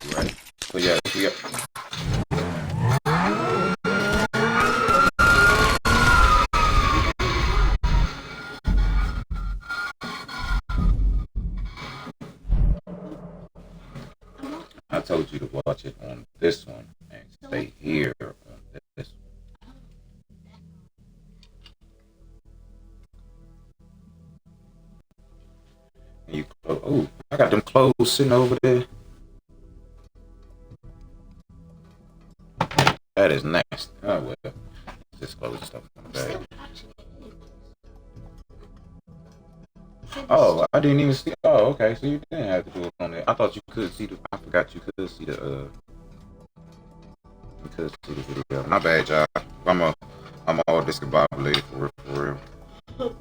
You ready? So yeah, I told you to watch it on this one and stay here on this one. And you oh, I got them clothes sitting over there. That is nasty. Oh well, just close stuff in the bag. Oh, I didn't even see. Oh, okay. So you didn't have to do it on there. I thought you could see the. I forgot you could see the. You could see the video. My bad, y'all. I'm all discombobulated for real. For real.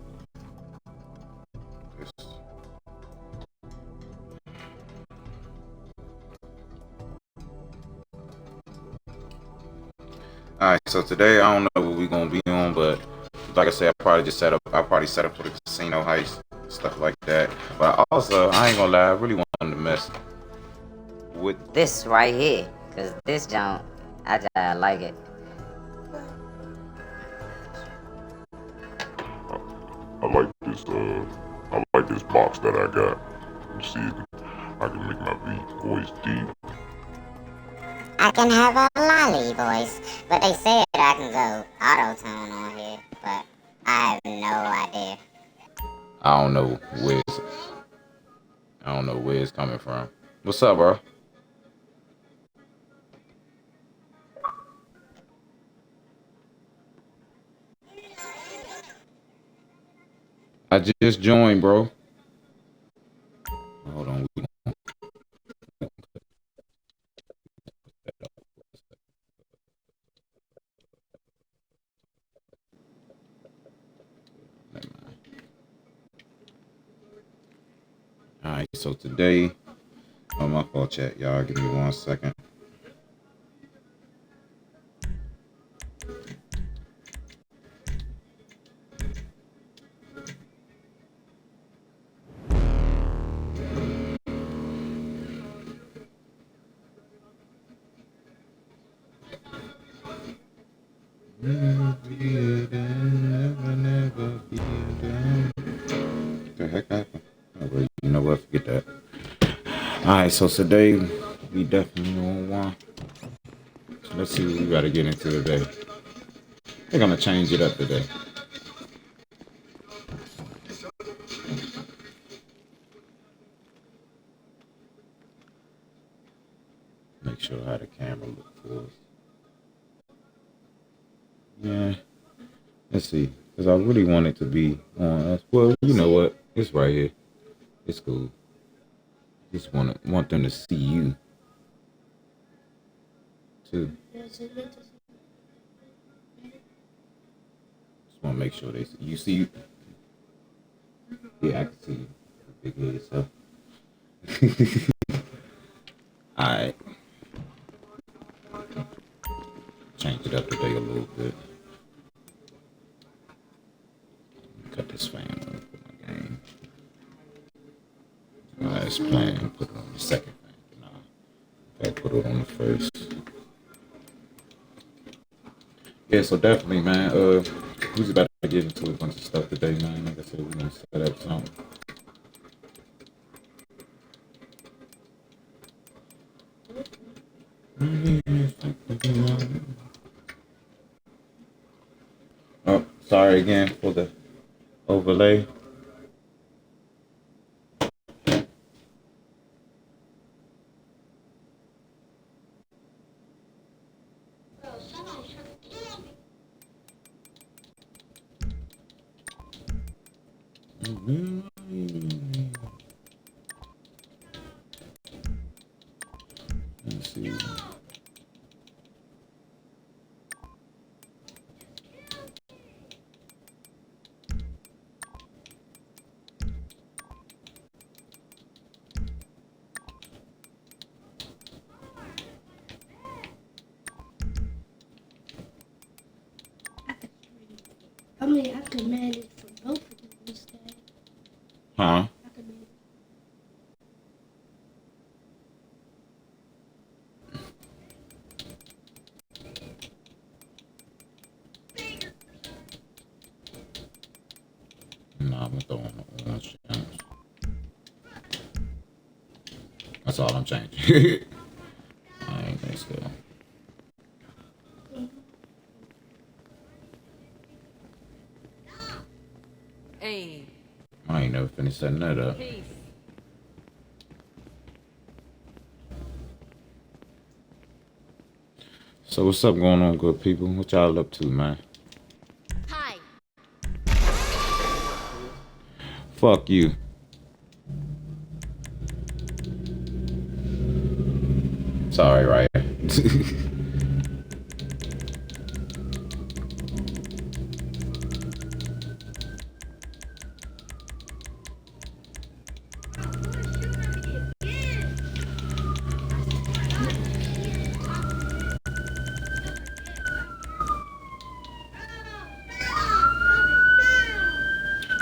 All right. So today I don't know what we're gonna be on, but like I said, I probably set up for the casino heist, stuff like that. But also, I ain't gonna lie, I really wanted to mess with this right here, cause this junk, I just like it. I like this box that I got. You see, I can make my voice deep. I can have a lolly voice, but they said I can go auto-tune on here, but I have no idea. I don't know where it's coming from. What's up, bro? I just joined, bro. Hold on. All right, so today, oh my fault, chat, y'all. Give me 1 second. Never be a down, never be a down. What the heck happened? Oh, wait, you know what? Forget that. All right, so today we definitely on one. So let's see what we got to get into today. I think I'm gonna change it up today. Make sure how the camera look for us. Yeah, let's see, because I really want it to be on us. Well, you know what? It's right here. It's cool. Just want them to see you too. Just want to make sure they see you. See you. Yeah, I can see you. Big head stuff. All right. Change it up today a little bit. Cut this fan on for my game. It's playing. Put it on the second fan. Nah, I put it on the first. Yeah, so definitely, man. Who's about to get into a bunch of stuff today, man? Like I said, we're gonna set up something. Oh, sorry again for the overlay. Let's see. I mean, I could manage for both of them instead. Huh? gonna throw on the orange gems. That's all I'm changing. I ain't think so. Hey, I ain't never finished setting that up. peace. So what's up going on, good people? What y'all up to, man? Hi. Fuck you. Sorry, right?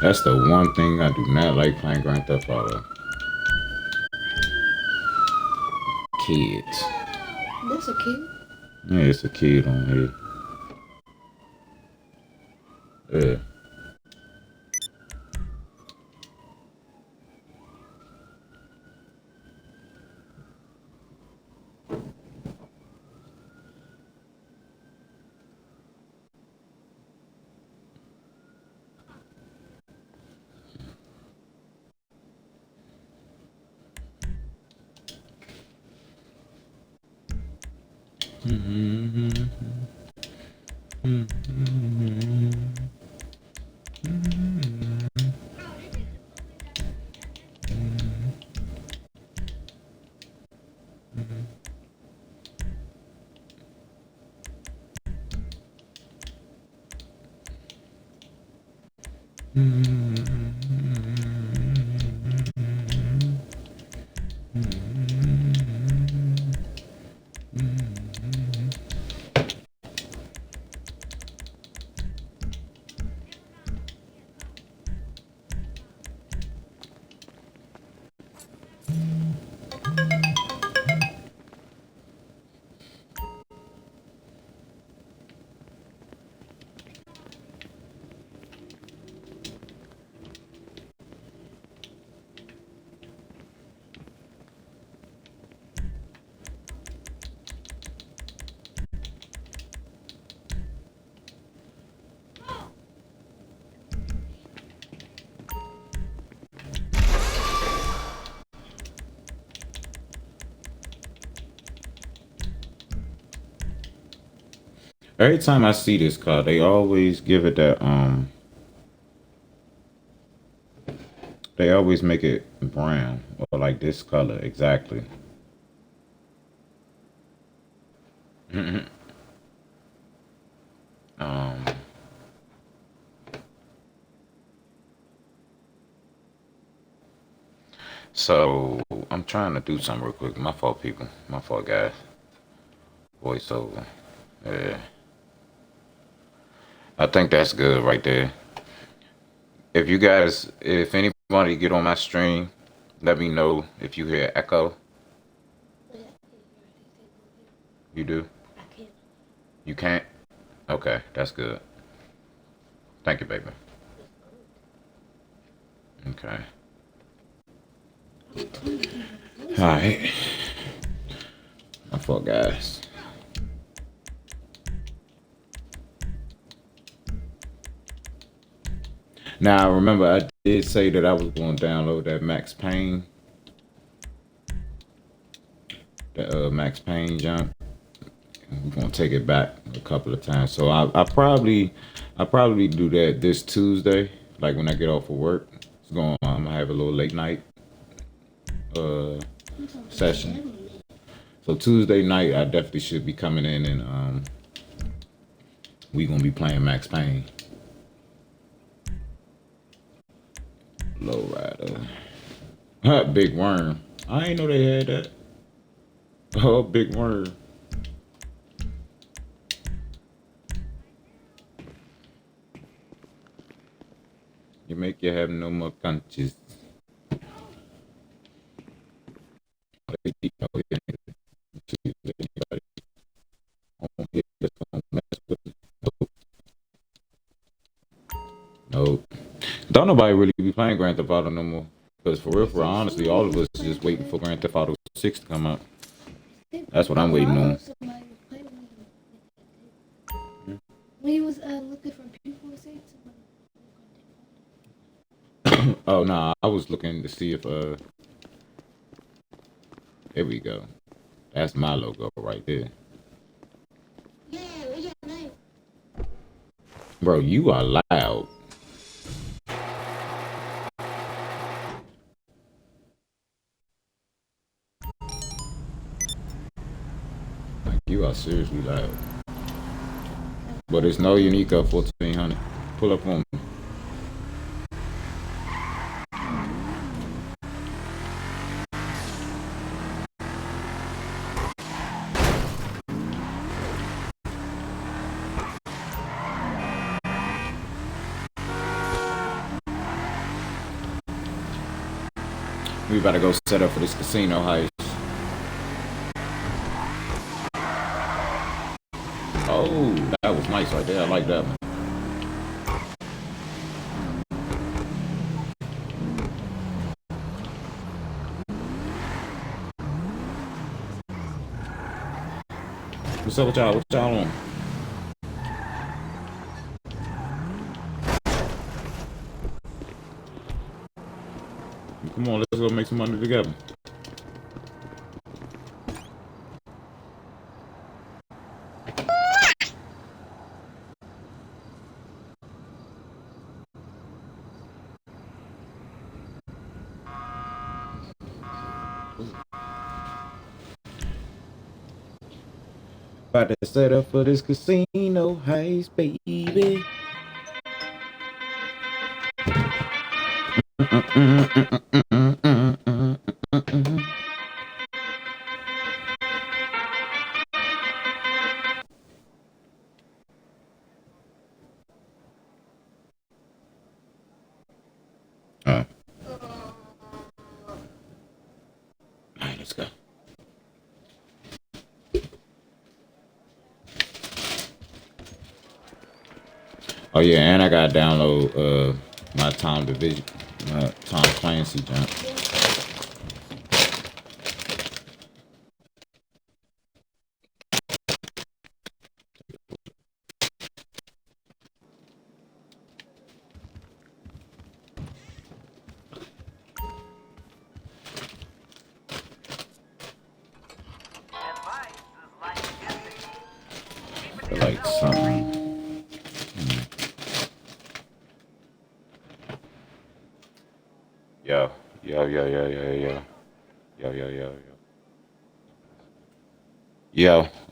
That's the one thing I do not like playing Grand Theft Auto. Kids. That's a kid. Yeah, it's a kid on here. Yeah. Every time I see this car, they always give it that they always make it brown or like this color exactly. um so I'm trying to do something real quick. My fault, people. My fault, guys. Voiceover. Yeah. I think that's good right there. If you guys, if anybody get on my stream, let me know if you hear echo. You do? I can't. You can't? Okay, that's good. Thank you, baby. Okay. All right. My fault, guys. Now, remember, I did say that I was going to download that Max Payne. The Max Payne jump. We're going to take it back a couple of times. So I probably do that this Tuesday, like when I get off of work. I'm going to have a little late night session. So Tuesday night, I definitely should be coming in and we going to be playing Max Payne. Lowrider. Big Worm. I ain't know they had that. Oh, Big Worm. You make you have no more conscience. Nope. Don't nobody really be playing Grand Theft Auto no more. Because for real, honestly, all of us is just waiting for Grand Theft Auto 6 to come out. That's what I'm waiting on. When he was looking for people, say Oh, nah, I was looking to see if, there we go. That's my logo right there. yeah, what's your name? Bro, you are loud. Like, you are seriously loud. But it's no unique 1400. Pull up on me. We about to go set up for this casino heist. Oh, that was nice right there. I like that one. What's up with y'all? What y'all on? Come on, let's go make some money together. About to set up for this casino heist, baby. All right, let's go. Oh yeah, and I gotta download my Tom Division, Tom Clancy jump. Like something. Yo. Yo,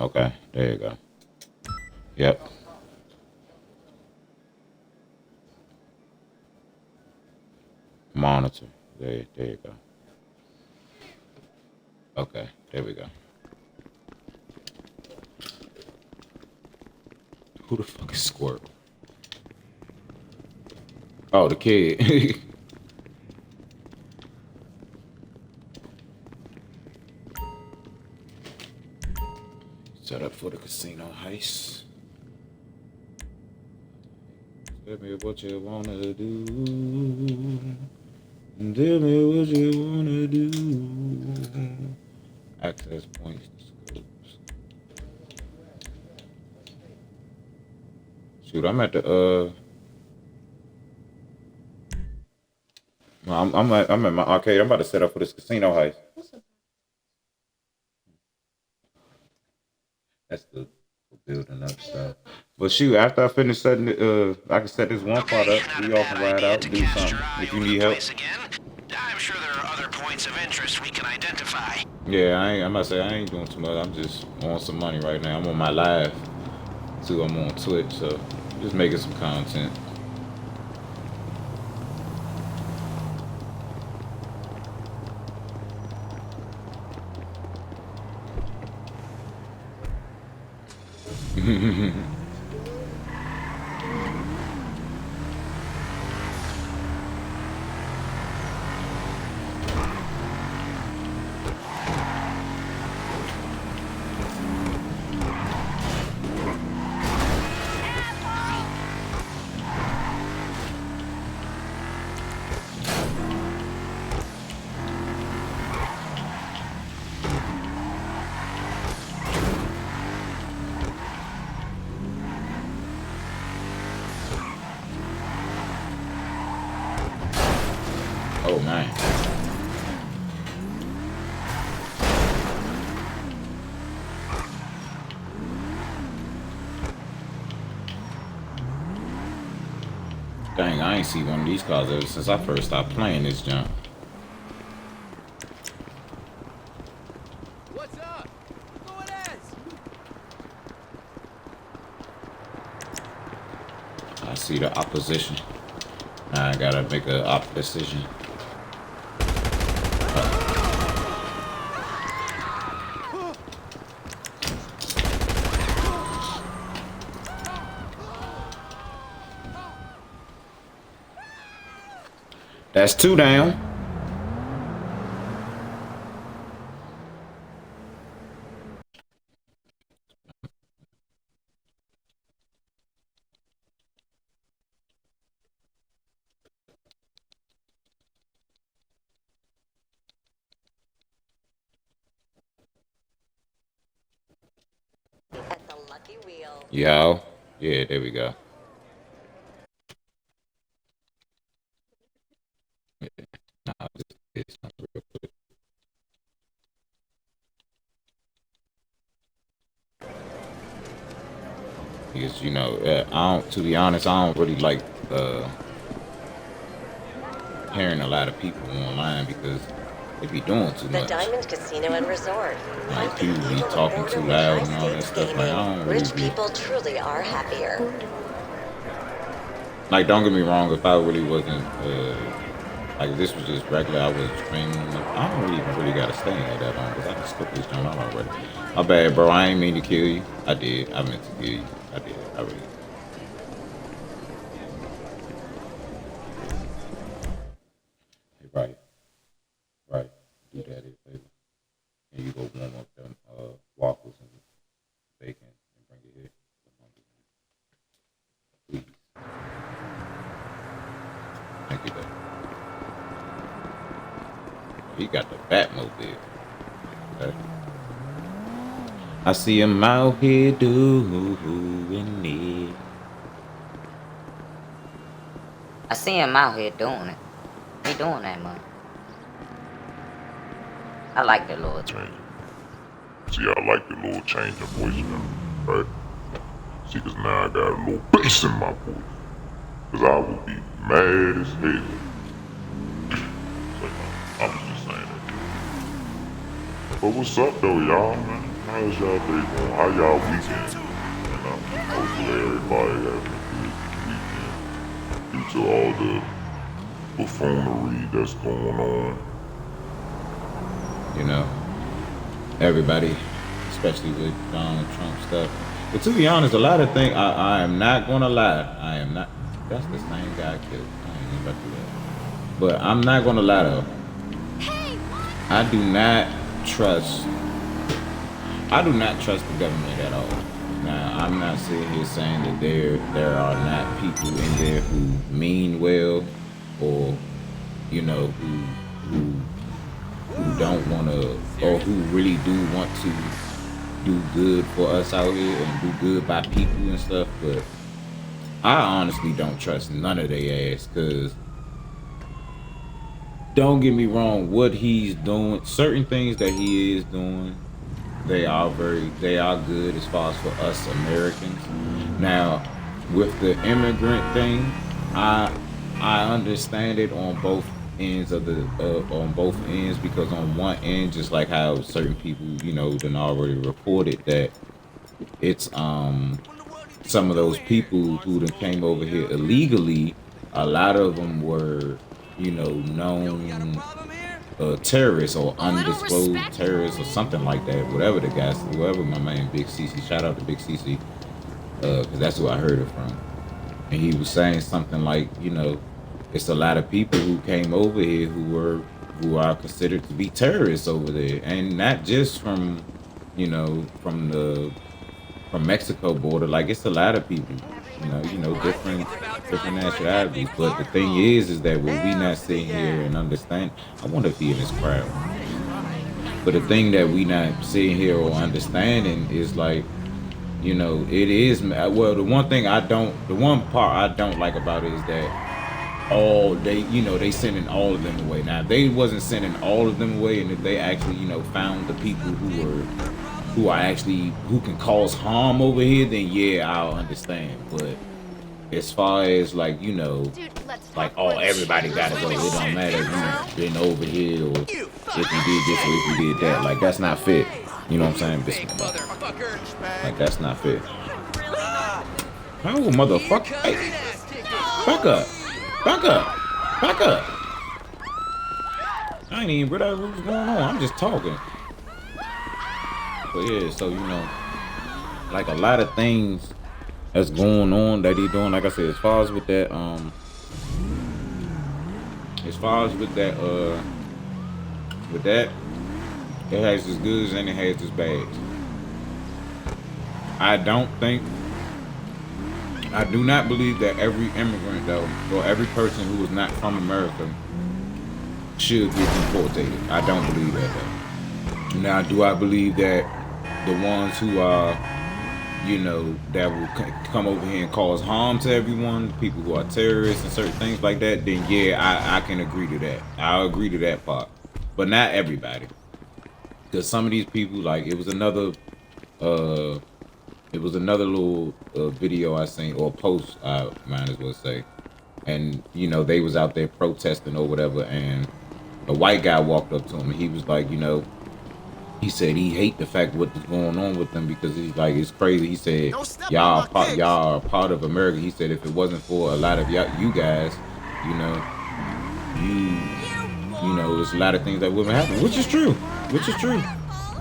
okay, there you go. Yep. Monitor. There you go. Okay, there we go. Who the fuck is Squirt? Oh, the kid. Set up for the casino heist. Tell me what you wanna do. Tell me what you wanna do. Access points to scopes. Shoot, I'm at the I'm at my arcade. I'm about to set up for this casino heist. That's the building up stuff. But shoot, after I finish setting it, I can set this one part up. We all can ride out and do something if you need help. I'm sure there are other points of interest we can identify. Yeah, I'm about to say I ain't doing too much. I'm just on some money right now. I'm on my live too. I'm on Twitch, so just making some content. Oh man. Dang, I ain't see one of these cars ever since I first stopped playing this jump. What's up? Who it is? I see the opposition. Now I gotta make a op decision. That's 2 down. At the lucky wheel. Yo. Yeah, there we go. Nah, this something real quick. Because, you know, I don't, to be honest, I don't really like hearing a lot of people online because they be doing too The much. Diamond Casino and Resort. Like, people be talking too loud and all that stuff. Like, I don't really Rich people truly are happier. Like, don't get me wrong, if I really wasn't, like, if this was just regular, I was streaming. I don't really gotta stay in there that long because I can skip this jump out already. My bad, bro. I ain't mean to kill you. I did. I meant to kill you. I did. I really. Hey, right. Do that if favor. And you go warm up them waffles and bacon and bring it here. Please. Thank you, though. He got the Batmobile. Okay. I see him out here doing it. I see him out here doing it. He doing that, man. I like the Lord. Change. See, I like the little change in voice now, right? See, cause now I got a little bass in my voice. Cause I would be mad as hell. So, I'm just saying that. But what's up though, y'all, man? How's y'all day going? How y'all weekend? And hopefully everybody having a good weekend. Due to all the buffoonery that's going on. You know, everybody, especially with Donald Trump stuff. But to be honest, a lot of things, I am not gonna lie. I am not. That's the same guy I killed. I ain't even about to do that. But I'm not gonna lie though. I do not trust the government at all. Now, I'm not sitting here saying that there are not people in there who mean well, or you know, who don't want to, or who really do want to do good for us out here and do good by people and stuff. But I honestly don't trust none of their ass, because don't get me wrong, what he's doing, certain things that he is doing, they are good as far as for us Americans. Now, with the immigrant thing, I understand it on both ends of because on one end, just like how certain people, you know, done already reported that it's some of those people who done came over here illegally, a lot of them were, you know, known terrorists or undisclosed terrorists or something like that. Whatever the guy, whoever my man Big CC, shout out to Big CC, because that's who I heard it from. And he was saying something like, you know, it's a lot of people who came over here who are considered to be terrorists over there, and not just from, you know, from Mexico border. Like, it's a lot of people, you know, different nationalities. But the thing is that when we not sitting here and understand, I wonder if he in this crowd. But the thing that we not sitting here or understanding is like, you know, it is, well, the one part I don't like about it is that all they sending all of them away. Now if they wasn't sending all of them away, and if they actually found the people who can cause harm over here, then yeah, I'll understand. But as far as like like everybody gotta go, it don't matter if you been over here or if you did this or if you did that. Like that's not fair. You know what I'm saying? Like that's not fair. Oh motherfucker! Hey, back up! Back up! Back up! I ain't even realize what was going on. I'm just talking. But yeah, so like a lot of things that's going on that he doing. Like I said, as far as with that, it has its goods and it has its bads. I do not believe that every immigrant though, or every person who is not from America should get deported. I don't believe that though. Now, do I believe that the ones who are, that will come over here and cause harm to everyone, people who are terrorists and certain things like that, then yeah, I can agree to that. I'll agree to that part. But not everybody. Because some of these people, like, it was another little video I seen, or post, I might as well say. And, they was out there protesting or whatever, and a white guy walked up to him, and he was like, he said he hate the fact what's going on with them because he's like, it's crazy. He said, y'all are part of America. He said if it wasn't for a lot of you guys, there's a lot of things that wouldn't happen, which is true.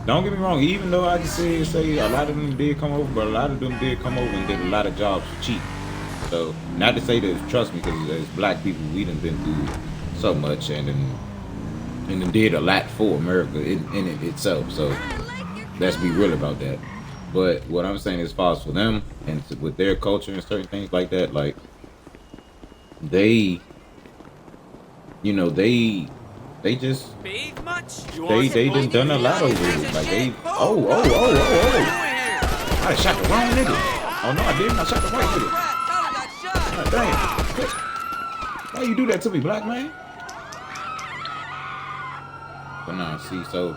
Don't get me wrong, even though I can say a lot of them did come over, but a lot of them did come over and did a lot of jobs for cheap. So not to say that, trust me, because as black people, we done been through so much and then did a lot for America in it itself. So let's be real about that. But what I'm saying is, as far as for them and with their culture and certain things like that, like they just they done a lot over here. Like they oh I shot the wrong nigga. Oh no, I didn't. I shot the white nigga. God damn. Why you do that to me, black man? But nah, see, so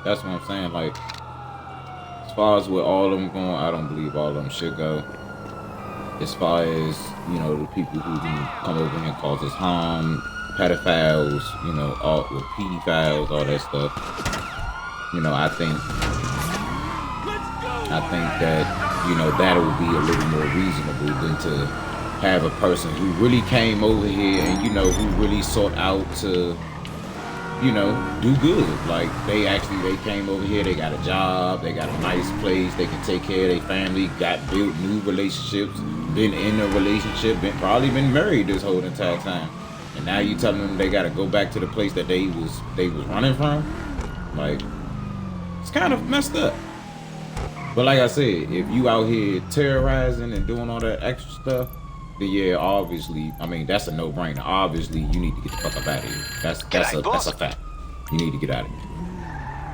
that's what I'm saying. Like, as far as with all of them going, I don't believe all of them should go. As far as, the people who can come over here and cause us harm, pedophiles, all with pedophiles, all that stuff. I think that, that would be a little more reasonable than to have a person who really came over here and, who really sought out to, do good. Like they came over here, they got a job, they got a nice place, they can take care of their family, built new relationships, been in a relationship, probably been married this whole entire time. And now you telling them they gotta go back to the place that they was running from? Like, it's kind of messed up. But like I said, if you out here terrorizing and doing all that extra stuff, then yeah, obviously, I mean, that's a no-brainer. Obviously, you need to get the fuck up out of here. That's a fact. You need to get out of here.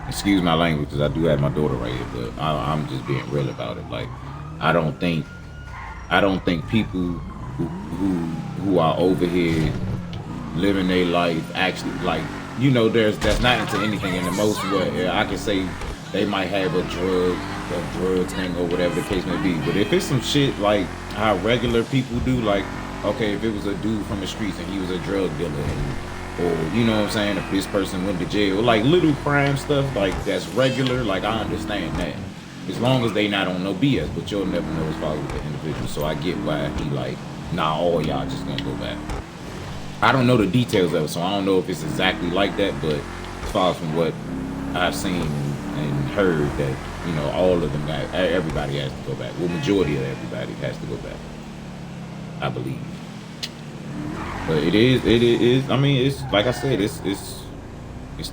Excuse my language, because I do have my daughter right here, but I'm just being real about it. Like, I don't think people who are over here living their life actually, like, that's not into anything. In the most way, I can say they might have a drug thing or whatever the case may be. But if it's some shit like how regular people do, like, okay, if it was a dude from the streets and he was a drug dealer, or you know what I'm saying, if this person went to jail, like little crime stuff, like that's regular, like I understand that. As long as they not on no BS, but you'll never know as far as with the individual. So I get why he like, nah, all y'all just gonna go back. I don't know the details of it, so I don't know if it's exactly like that, but as far as from what I've seen and heard, that all of them everybody has to go back. Well, majority of everybody has to go back, I believe. But it is. I mean, it's like I said, it's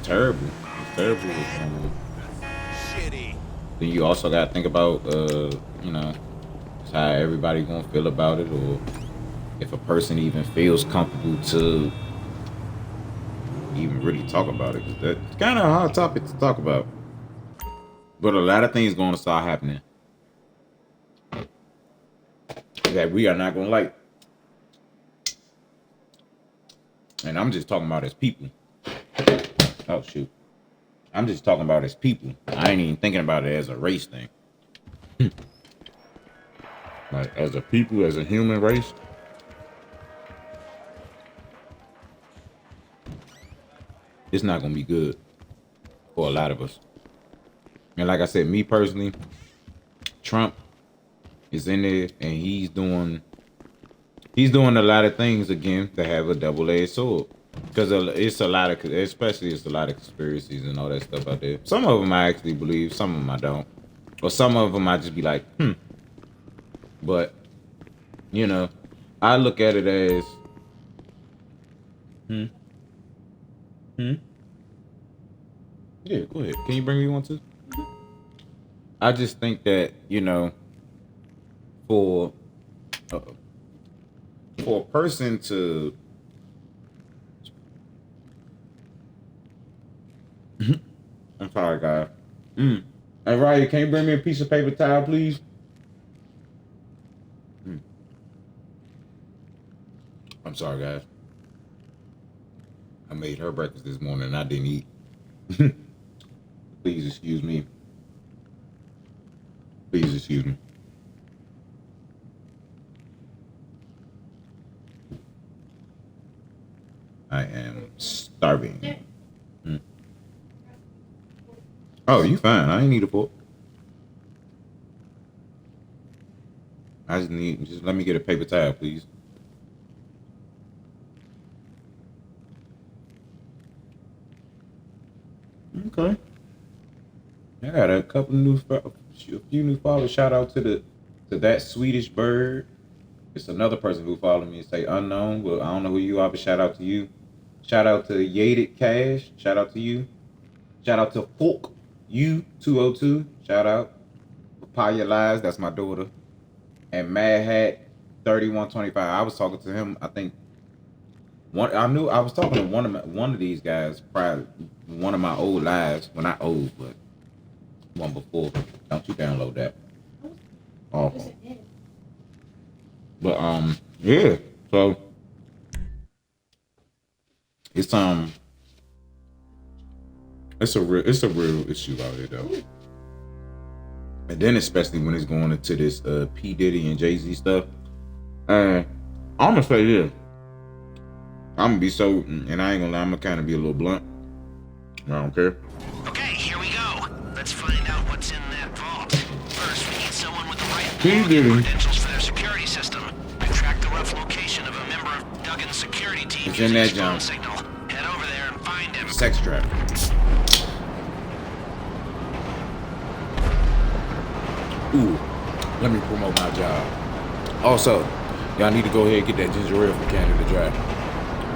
terrible. It's terrible. Then you also got to think about how everybody gonna feel about it, or if a person even feels comfortable to even really talk about it, because that's kind of a hard topic to talk about. But a lot of things going to start happening that we are not going to like. And I'm just talking about as people. Oh shoot. I'm just talking about as people. I ain't even thinking about it as a race thing. Like as a people, as a human race. It's not gonna be good for a lot of us. And like I said, me personally, Trump is in there and he's doing a lot of things again to have a double-edged sword. Because it's a lot of, especially it's a lot of conspiracies and all that stuff out there. Some of them I actually believe, some of them I don't. Or some of them I just be like, But, you know, I look at it as, Yeah, go ahead. Can you bring me one too? I just think that, you know, for a person to I'm sorry, guys. Hey, Ryan, can you bring me a piece of paper towel, please? I'm sorry, guys. I made her breakfast this morning and I didn't eat. Please excuse me. Please excuse me. I am starving. Oh, you fine. I ain't need a fork. I just let me get a paper towel, please. Okay. I got a few new followers. Shout out to that Swedish bird. It's another person who followed me and say unknown, but I don't know who you are, but shout out to you. Shout out to Yaded Cash. Shout out to you. Shout out to Folk U202. Shout out. Papaya Lies, that's my daughter. And Mad Hat 3125. I was talking to him, I think I was talking to one of these guys, probably one of my old lives. Well, not old, but one before. Don't you download that. Awful. But yeah. So it's a real issue out here though. And then especially when it's going into this P. Diddy and Jay-Z stuff. I'm gonna say this. I'm gonna be so, and I ain't gonna lie, I'm gonna kind of be a little blunt. I don't care. Okay, here we go. Let's find out what's in that vault. First, we need someone with the right credentials for their security system. I tracked the rough location of a member of Duggan's security team. It's in that using his phone jump. signal. Head over there and find him. Sex trap. Ooh, let me promote my job. Also, y'all need to go ahead and get that ginger ale from Canada Dry.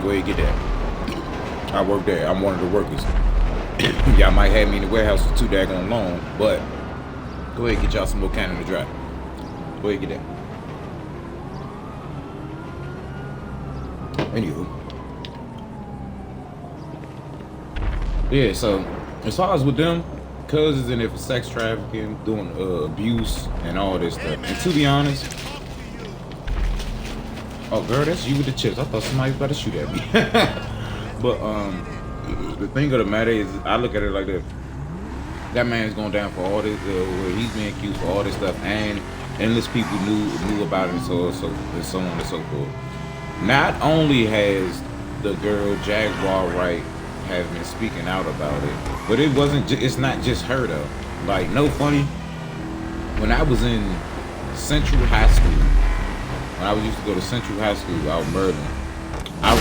Go ahead and get that. I work there. I'm one of the workers. Y'all might have me in the warehouse for too daggone long, but go ahead and get y'all some more Canada Dry. Go ahead and get that. Anywho. Yeah, so as far as with them, cuz is in there for sex trafficking, doing abuse and all this stuff. And to be honest, oh girl, that's you with the chips. I thought somebody was about to shoot at me. But the thing of the matter is, I look at it like this. That man's going down for all this, where he's being accused for all this stuff, and endless people knew about it, and so on and so forth. Not only has the girl Jaguar Wright have been speaking out about it, but it's not just her though. Like, no funny. When I was in Central High School, when I used to go to Central High School out in Merlin, I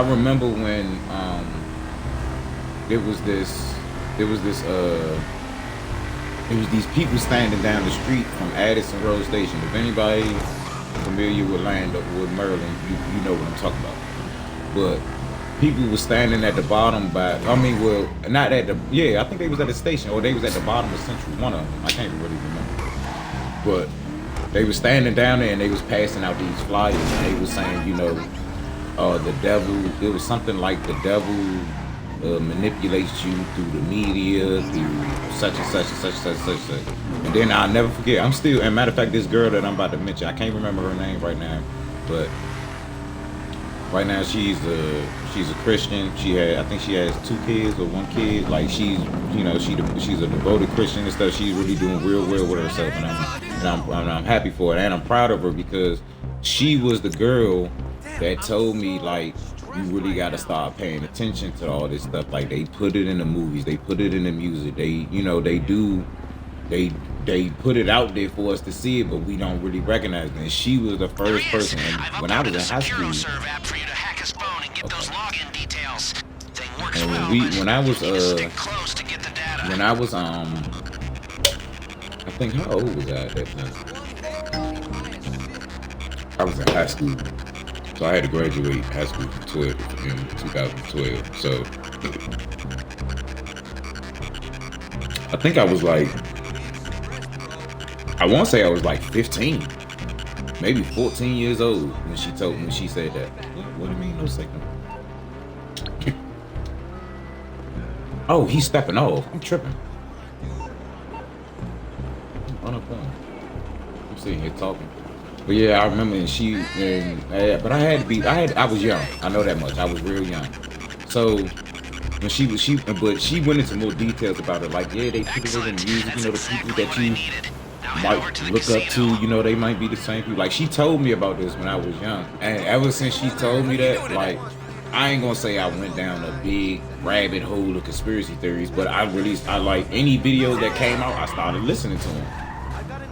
remember when there was these people standing down the street from Addison Road Station. If anybody familiar with Merlin, you know what I'm talking about. But people were standing at the bottom I think they was at the station, or they was at the bottom of Central, one of them. I can't really remember. But they were standing down there and they was passing out these flyers and they was saying, you know, the devil, it was something like the devil manipulates you through the media, through such and such and such and such and such. And then I'll never forget, and matter of fact, this girl that I'm about to mention, I can't remember her name right now, but Right now, she's a Christian. I think she has 2 kids or 1 kid. Like she's a devoted Christian and stuff. She's really doing real well with herself, and I'm happy for it, and I'm proud of her because she was the girl that told me like you really got to start paying attention to all this stuff. Like they put it in the movies, they put it in the music, they put it out there for us to see it, but we don't really recognize it. And she was the first person. And when I was in high school, when I was I think how old was I at that time? I was in high school, so I had to graduate high school in 2012. So I think I was like, I want to say I was like 15, maybe 14 years old when she said that. What do you mean no signal? Oh, he's stepping off. I'm tripping. I'm sitting here talking. But yeah, I remember, but I was young. I know that much. I was real young. So when she went into more details about it. Like, yeah, they put it in the music. You know, the people that you might look up to, they might be the same people. Like, she told me about this when I was young, and ever since she told me that, like, I ain't gonna say I went down a big rabbit hole of conspiracy theories, but I like any video that came out, I started listening to them.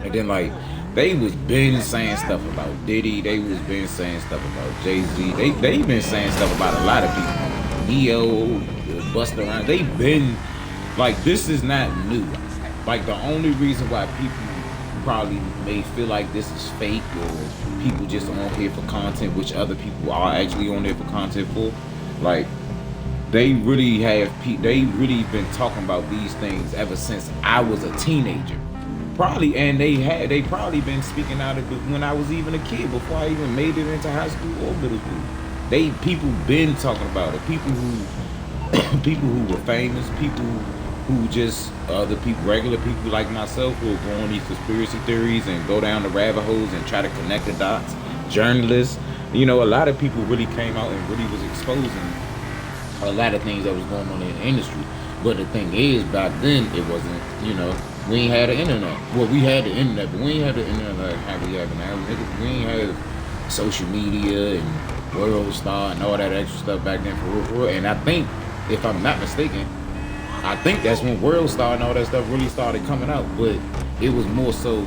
And then like they was been saying stuff about Diddy, they was been saying stuff about Jay-Z, they been saying stuff about a lot of people. Neo, Busta Rhymes, they been like, this is not new. Like the only reason why people probably may feel like this is fake or people just on here for content, which other people are actually on there for content for, like they really been talking about these things ever since I was a teenager. Probably, and they probably been speaking out of it when I was even a kid, before I even made it into high school or middle school. People been talking about it. People who were famous, people who just regular people like myself who will go on these conspiracy theories and go down the rabbit holes and try to connect the dots. Journalists, a lot of people really came out and really was exposing a lot of things that was going on in the industry. But the thing is, back then it wasn't, we ain't had the internet. Well, we had the internet, but we ain't had the internet like how we have now. We ain't had social media and World Star and all that extra stuff back then for real. And I think, if I'm not mistaken, that's when World Star and all that stuff really started coming out. But it was more so,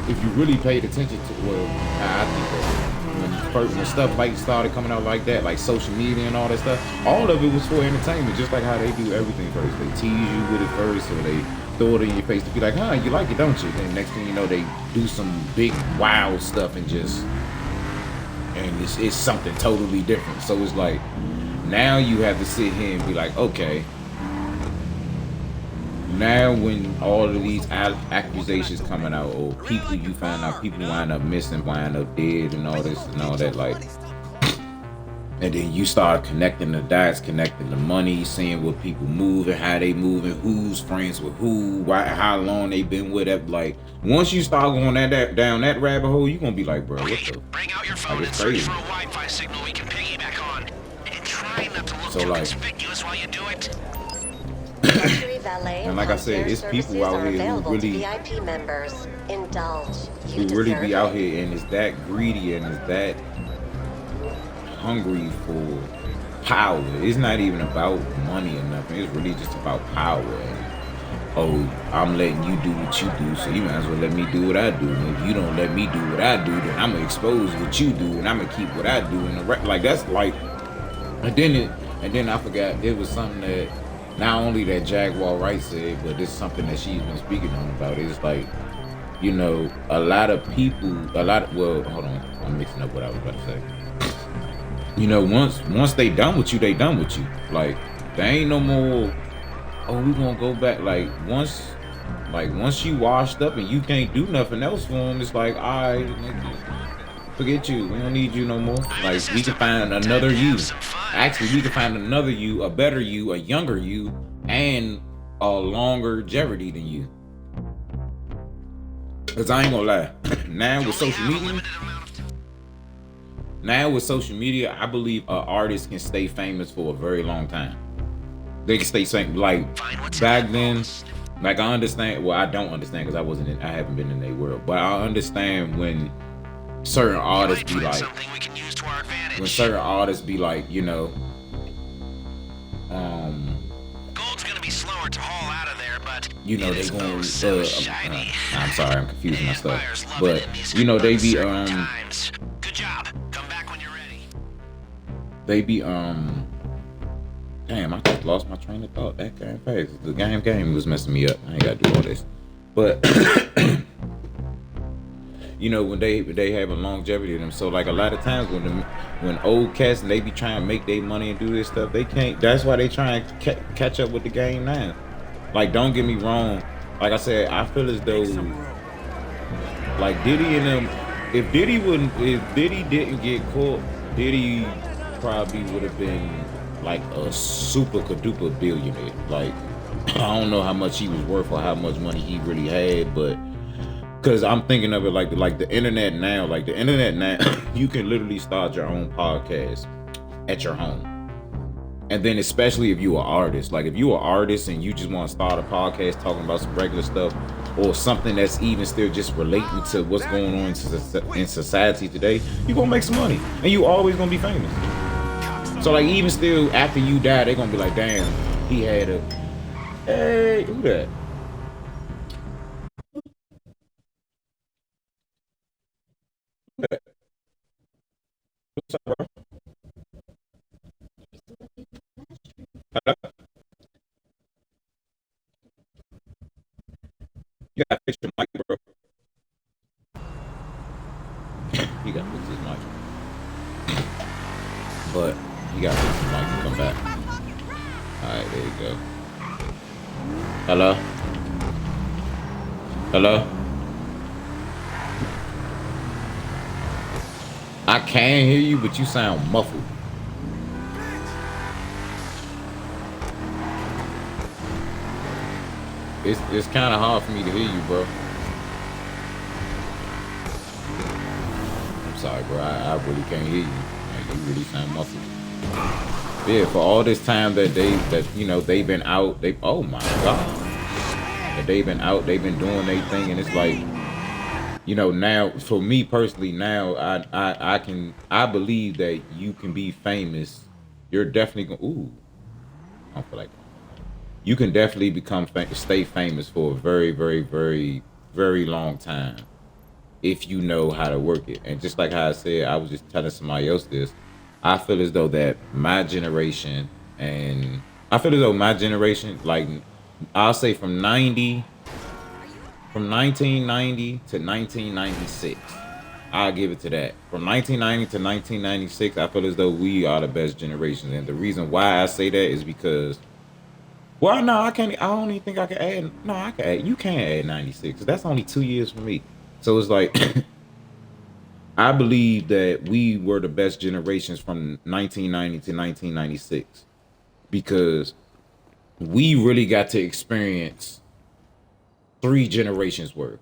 if you really paid attention to, I think that when stuff like started coming out like that, like social media and all that stuff, all of it was for entertainment, just like how they do everything first. They tease you with it first, or they throw it in your face to be like, huh, you like it, don't you? Then next thing you know, they do some big wild stuff and it's something totally different. So it's like, now you have to sit here and be like, okay, now when all of these accusations coming out, or people you find out, people wind up missing, wind up dead, and all this and all that, like, and then you start connecting the dots, connecting the money, seeing what people move and how they move and who's friends with who, why, how long they been with it. Like, once you start going down that rabbit hole, you're gonna be like, bro, what the? Bring out your phone and search for a Wi-Fi signal we can piggyback on, and try not to look too conspicuous while you do it. And like I said, it's people out here who really VIP members. Indulge. Who really be out here and is that greedy and is that hungry for power. It's not even about money or nothing. It's really just about power. And, I'm letting you do what you do, so you might as well let me do what I do. And if you don't let me do what I do, then I'm gonna expose what you do, and I'm gonna keep what I do. And like that's like, and then I forgot it was something that not only that Jaguar Wright said, but it's something that she's been speaking on about. It's like, a lot of people, well, hold on, I'm mixing up what I was about to say. Once they done with you, they done with you. Like, there ain't no more, we gonna go back. Like, once you washed up and you can't do nothing else for them, it's like, all right, forget you. We don't need you no more. Like, we can find another you. Actually, we can find another you, a better you, a younger you, and a longer longevity than you. Cause I ain't gonna lie. Now with social media, Now with social media, I believe an artist can stay famous for a very long time. They can stay famous. Like back then, like I understand. Well, I don't understand because I haven't been in their world. But I understand when certain artists be like, you know, Gold's gonna be slower to haul out of there, but you know, they going I'm sorry, I'm confusing my stuff. buyers love But it in these you know, they be uncertain times. Good job. Come back when you're ready. they be damn, I just lost my train of thought that game fast. The game was messing me up. I ain't gotta do all this. But you know, when they have a longevity to them. So like a lot of times when old cats and they be trying to make their money and do this stuff, they can't. That's why they try and catch up with the game now. Like, don't get me wrong. Like I said, I feel as though like Diddy and them, if Diddy didn't get caught, Diddy probably would have been like a super caduper billionaire. Like, I don't know how much he was worth or how much money he really had, but because I'm thinking of it like the internet now. Like the internet now, you can literally start your own podcast at your home. And then especially if you're an artist, like if you're an artist and you just want to start a podcast talking about some regular stuff or something that's even still just relating to what's going on in society today, you're going to make some money and you always going to be famous. So like even still after you die, they're going to be like, damn, he had a, hey, who that? What's up, bro? Hello? You gotta fix your mic, bro. You gotta fix his mic. But you gotta fix his mic and come back. Alright, there you go. Hello? Hello? I can hear you, but you sound muffled. It's kind of hard for me to hear you, bro. I'm sorry, bro. I really can't hear you. Like, you really sound muffled. Yeah, for all this time that they've been out. Oh my god. That they've been out. They've been doing their thing, and it's like, you know, now for me personally, now I believe that you can be famous. You're definitely gonna. Ooh, I don't feel like. You can definitely stay famous for a very, very, very, very long time if you know how to work it. And just like how I said, I was just telling somebody else this. I feel as though that my generation, like I'll say from 1990 to 1996, I'll give it to that. From 1990 to 1996, I feel as though we are the best generation. And the reason why I say that is because, well, no, I can't. I don't even think I can add. No, I can add. You can add 96. That's only 2 years for me. So it's like, I believe that we were the best generations from 1990 to 1996 because we really got to experience 3 generations worth.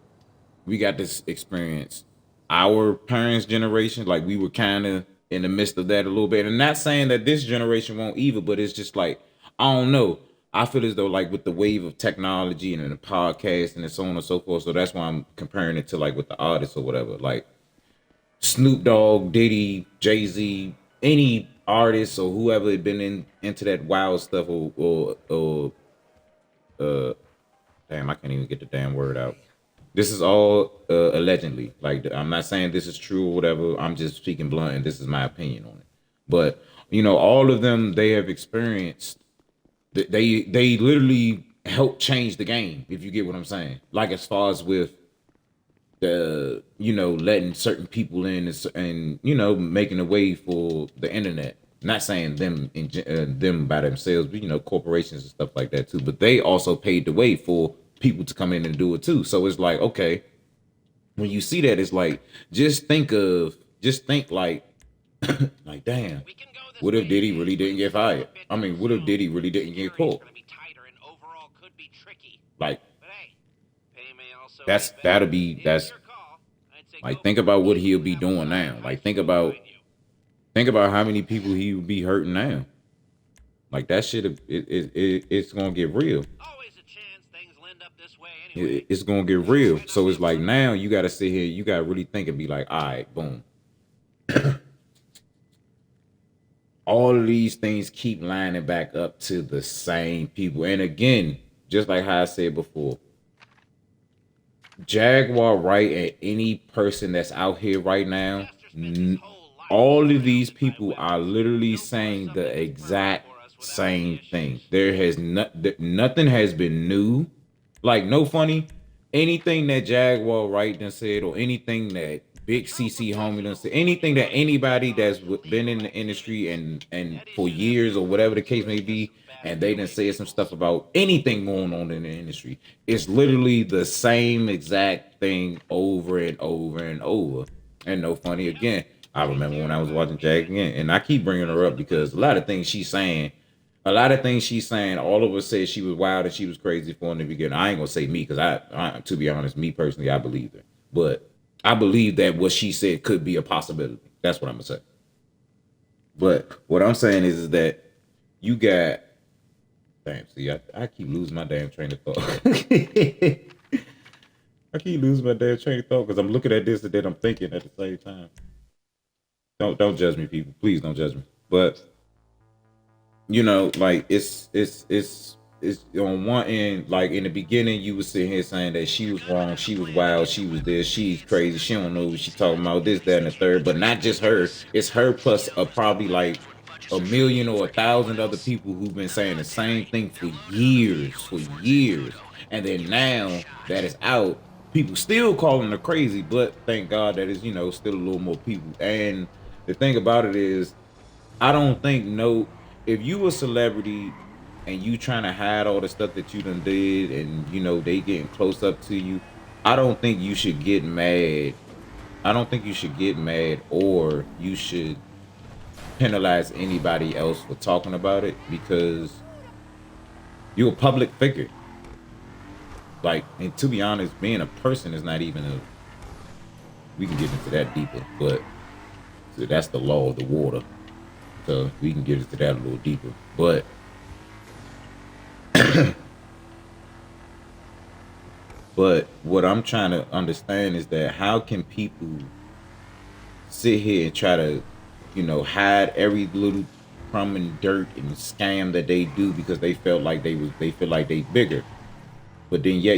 We got to experience our parents' generation. Like we were kind of in the midst of that a little bit. And not saying that this generation won't either, but it's just like, I don't know. I feel as though like with the wave of technology and the podcast and so on and so forth. So that's why I'm comparing it to like with the artists or whatever. Like Snoop Dogg, Diddy, Jay-Z, any artist or whoever had been into that wild stuff or damn, I can't even get the damn word out. This is all allegedly. Like I'm not saying this is true or whatever. I'm just speaking blunt and this is my opinion on it. But you know, all of them, they have experienced. They literally helped change the game, if you get what I'm saying. Like as far as with the, you know, letting certain people in and you know, making a way for the internet. Not saying them them by themselves, but you know, corporations and stuff like that too. But they also paved the way for people to come in and do it too. So it's like, okay, when you see that, it's like just think like like damn. What if Diddy really didn't get fired? I mean, what if Diddy really didn't get caught? Like, that's like think about what he'll be doing now. Like think about Think about how many people he would be hurting now. Like that shit, it's gonna get real. Always a chance things will end up this way anyway. It's gonna get real. So it's like now you gotta sit here, you gotta really think and be like, all right, boom. All of these things keep lining back up to the same people. And again, just like how I said before, Jaguar Wright and any person that's out here right now, all of these people are literally saying the exact same thing. There has nothing has been new. Like, no funny, anything that Jaguar Wright done said, or anything that Big CC Homie done said, anything that anybody that's been in the industry and for years or whatever the case may be, and they done said some stuff about anything going on in the industry, it's literally the same exact thing over and over and over. And no funny, again, I remember when I was watching Jag again, and I keep bringing her up because a lot of things she's saying, all of us said she was wild and she was crazy for in the beginning. I ain't gonna say me because I, to be honest, me personally, I believed her. But I believe that what she said could be a possibility. That's what I'm gonna say. But what I'm saying is that you got, damn, see, I keep losing my damn train of thought. I keep losing my damn train of thought because I'm looking at this and then I'm thinking at the same time. Don't judge me, people. Please don't judge me. But you know, like it's on one end, like in the beginning, you was sitting here saying that she was wrong, she was wild, she was this, she's crazy, she don't know what she talking about, this, that, and the third. But not just her, it's her plus probably like 1,000,000 or 1,000 other people who've been saying the same thing for years. And then now that it's out, people still calling her crazy, but thank God that it's, you know, still a little more people. And the thing about it is, I don't think if you a celebrity and you trying to hide all the stuff that you done did and, you know, they getting close up to you, I don't think you should get mad. I don't think you should get mad, or you should penalize anybody else for talking about it, because you're a public figure. Like, and to be honest, being a person is not even we can get into that deeper, but so that's the law of the water. So we can get into that a little deeper. But but what I'm trying to understand is that how can people sit here and try to, you know, hide every little crumb and dirt and scam that they do because they felt like they feel like they bigger. But then yet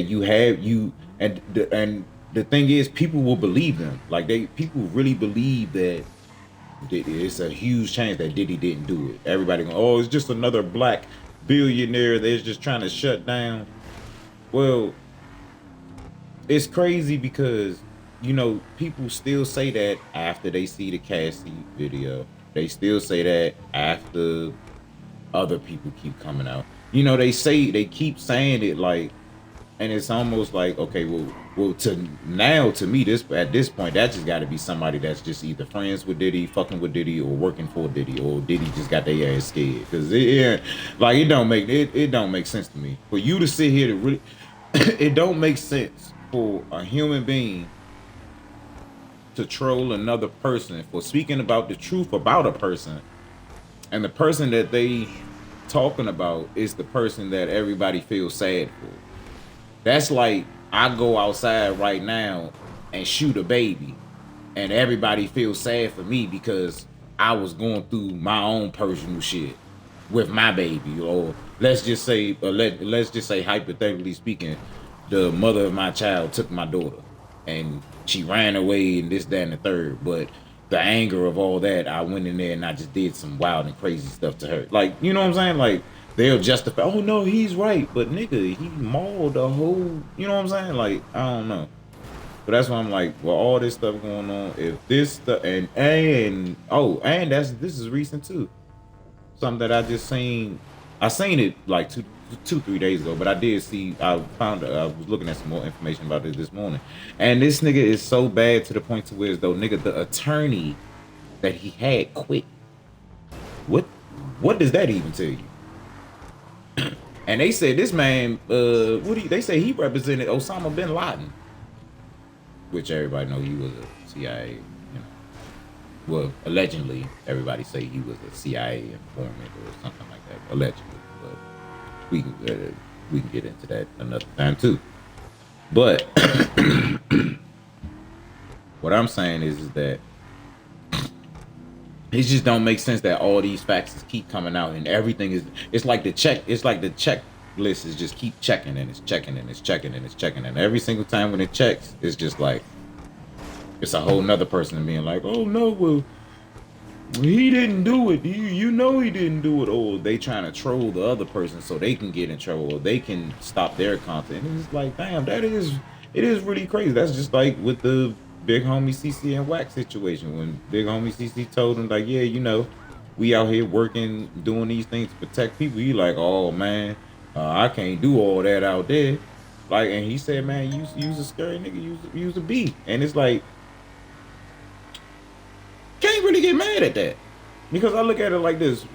and the thing is, people will believe them. Like people really believe that it's a huge chance that Diddy didn't do it. Everybody going, oh, it's just another black billionaire that's just trying to shut down. Well, it's crazy because, you know, people still say that after they see the Cassie video. They still say that after other people keep coming out. You know, they keep saying it like, and it's almost like, okay, well, to me, at this point, that just got to be somebody that's just either friends with Diddy, fucking with Diddy, or working for Diddy, or Diddy just got their ass scared. Because it don't make sense to me for you to sit here to really. It don't make sense for a human being to troll another person for speaking about the truth about a person, and the person that they talking about is the person that everybody feels sad for. That's like I go outside right now and shoot a baby, and everybody feels sad for me because I was going through my own personal shit with my baby. Or let's just say hypothetically speaking, the mother of my child took my daughter and she ran away and this, that, and the third. But the anger of all that, I went in there and I just did some wild and crazy stuff to her. Like, you know what I'm saying? Like, they'll justify, oh no, he's right, but nigga, he mauled the whole, you know what I'm saying? Like, I don't know. But that's why I'm like, well, all this stuff going on, if this stuff, and this is recent too. Something that I just seen, I seen it like 2-3 days ago, but I did see, I was looking at some more information about it this morning. And this nigga is so bad to the point to where as though, nigga, the attorney that he had quit. What does that even tell you? And they said this man, they say he represented Osama bin Laden, which everybody know he was a CIA, you know. Well, allegedly, everybody say he was a CIA informant or something like that. Allegedly, but we can get into that another time too. But what I'm saying is that it just don't make sense that all these facts keep coming out and everything is. It's like the checklist is just keep checking and it's checking and it's checking and it's checking, and every single time when it checks, it's just like it's a whole nother person being like, oh no, well he didn't do it. You know he didn't do it, or they trying to troll the other person so they can get in trouble or they can stop their content. And it's like, damn, it is really crazy. That's just like with the Big Homie CC and Wax situation, when Big Homie CC told him like, yeah, you know, we out here working, doing these things to protect people. He like, oh man, I can't do all that out there. Like, and he said, man, use a scary nigga, use a B. And it's like, can't really get mad at that, because I look at it like this.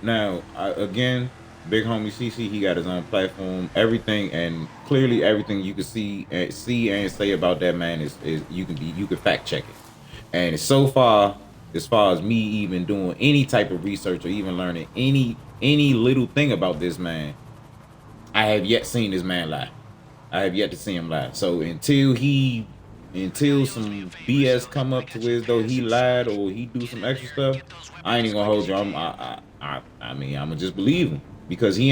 Now, again, Big Homie CC, he got his own platform, everything, and clearly everything you can see and say about that man is you can fact check it. And so far, as far as me even doing any type of research or even learning any little thing about this man, I have yet seen this man lie. I have yet to see him lie. So until some BS come up to where as though he lied or he do some extra stuff, I ain't even gonna hold you. I mean, I'm gonna just believe him, because he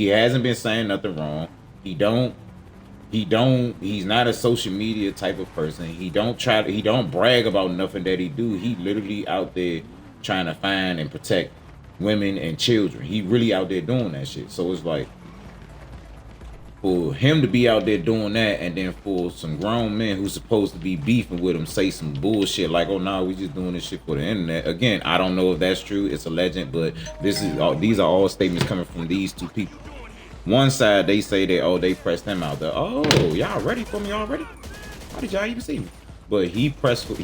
hasn't been saying nothing wrong. He's not a social media type of person. He don't brag about nothing that he do. He literally out there trying to find and protect women and children. He really out there doing that shit. So it's like, for him to be out there doing that, and then for some grown men who's supposed to be beefing with him say some bullshit like, oh no, we just doing this shit for the internet. Again, I don't know if that's true. It's a legend, but these are all statements coming from these two people. One side, they say that, oh, they pressed him out. Oh, y'all ready for me already? How did y'all even see me? But he pressed him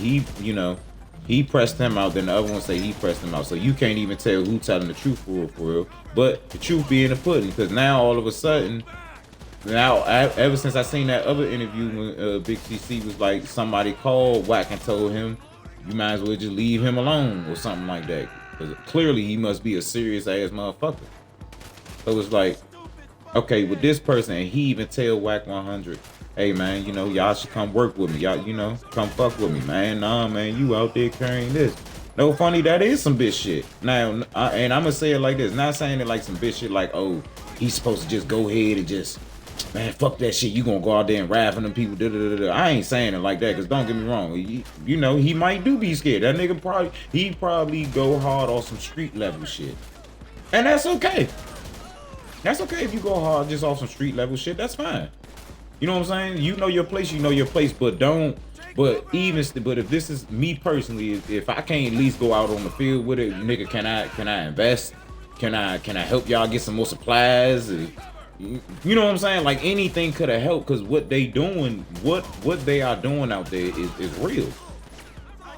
out. Then the other one say he pressed him out. So you can't even tell who telling the truth for real. But the truth be in the pudding, because now all of a sudden, ever since I seen that other interview when Big CC was like, somebody called Wack and told him, you might as well just leave him alone or something like that, because clearly he must be a serious ass motherfucker. So it's like, okay, with this person, and he even tell Wack 100, hey man, you know, y'all should come work with me, y'all, you know, come fuck with me, man. Nah, man, you out there carrying this. No, funny, that is some bitch shit. Now, and I'm gonna say it like this, not saying it like some bitch shit like, oh, he's supposed to just go ahead and just, man, fuck that shit. You gonna go out there and ride for them people. I ain't saying it like that, because don't get me wrong. You know, he might do be scared. That nigga probably go hard on some street level shit. And that's okay. That's okay if you go hard just off some street level shit. That's fine. You know what I'm saying? You know your place, but if this is me personally, if I can't at least go out on the field with it, nigga, can I invest? Can I help y'all get some more supplies? You know what I'm saying? Like, anything could have helped, because what they doing, what they are doing out there is real.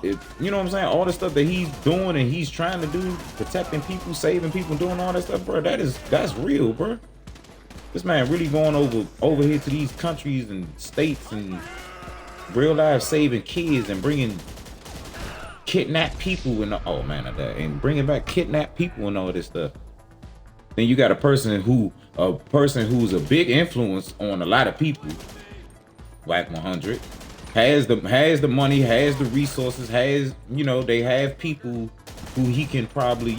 You know what I'm saying? All the stuff that he's doing and he's trying to do, protecting people, saving people, doing all that stuff, bro, that's real, bro. This man really going over here to these countries and states and real life saving kids and bringing kidnapped people and bringing back kidnapped people and all this stuff. Then you got a person who's a big influence on a lot of people, like 100, has the money, has the resources, they have people who he can probably,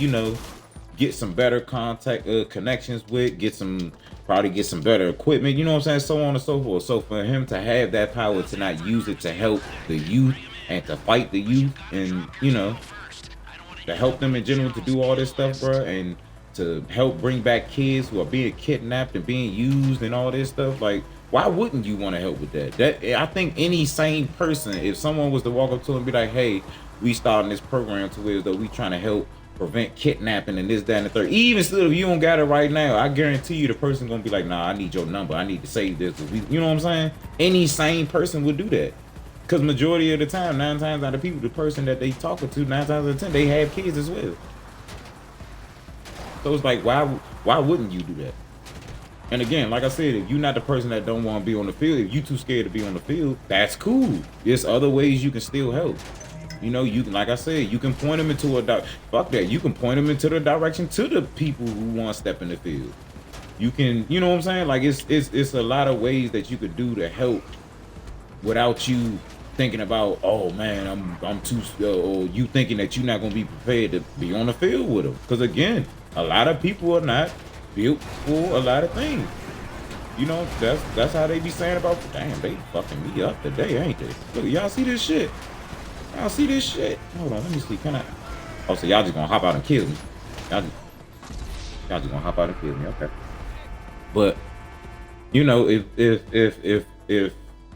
get some better connections with, get some better equipment, you know what I'm saying, so on and so forth. So for him to have that power to not use it to help the youth and to fight the youth and, to help them in general to do all this stuff, bro, and to help bring back kids who are being kidnapped and being used and all this stuff, like, why wouldn't you want to help with that? I think any sane person, if someone was to walk up to him and be like, hey, we starting this program to where we trying to help prevent kidnapping and this, that, and the third, even still, if you don't got it right now, I guarantee you the person gonna be like, nah, I need your number, I need to save this. You know what I'm saying? Any sane person would do that, because majority of the time, 9 times out of people, the person that they talking to, 9 times out of 10, they have kids as well. So it's like, why wouldn't you do that? And again, like I said, if you're not the person that don't want to be on the field, if you too scared to be on the field, that's cool. There's other ways you can still help. You know, you can, like I said, you can point them into fuck that. You can point them into the direction to the people who want to step in the field. You can, you know what I'm saying? Like it's a lot of ways that you could do to help without you thinking about, oh man, I'm too, or you thinking that you're not gonna be prepared to be on the field with them. Because again, a lot of people are not built for a lot of things. You know, that's how they be saying about, damn, they fucking me up today, ain't they? Look, y'all see this shit? Y'all see this shit? Hold on, let me see. Can I? Oh, so y'all just gonna hop out and kill me? Y'all just gonna hop out and kill me? Okay. But you know, if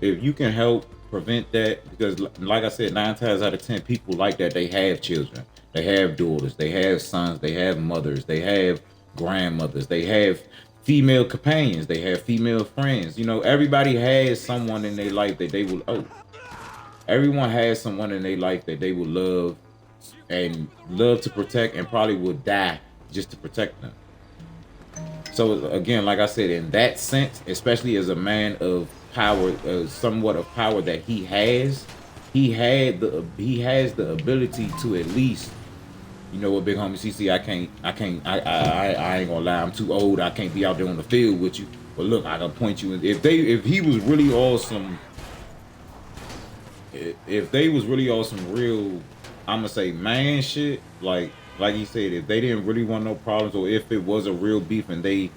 you can help prevent that, because like I said, 9 times out of 10 people like that, they have children, they have daughters, they have sons, they have mothers, they have grandmothers, they have female companions, they have female friends. You know, everybody has someone in their life that they will everyone has someone in their life that they will love to protect, and probably will die just to protect them. So again, like I said, in that sense, especially as a man of power, somewhat of power that he has the ability to at least, you know what, big homie CC, I ain't gonna lie, I'm too old, I can't be out there on the field with you. But look, I can point you in. If he was really awesome, if they was really awesome, real, I'ma say man shit, like he said, if they didn't really want no problems, or if it was a real beef and they,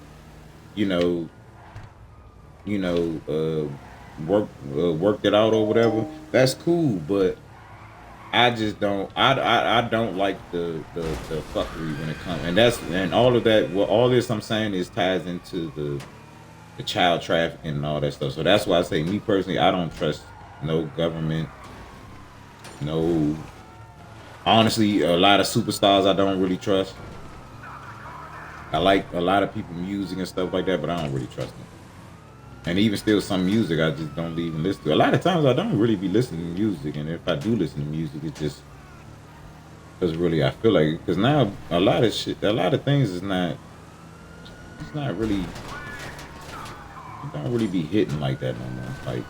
worked it out or whatever, that's cool. But I just don't, I don't like the fuckery when it comes, and all of that. Well, all this I'm saying is ties into the child trafficking and all that stuff. So that's why I say, me personally, I don't trust no government, no. Honestly, a lot of superstars I don't really trust. I like a lot of people music and stuff like that, but I don't really trust them. And even still, some music I just don't even listen to. A lot of times I don't really be listening to music, and if I do listen to music, it's just because really I feel like, because now a lot of things is not, it's not really, it don't really be hitting like that no more.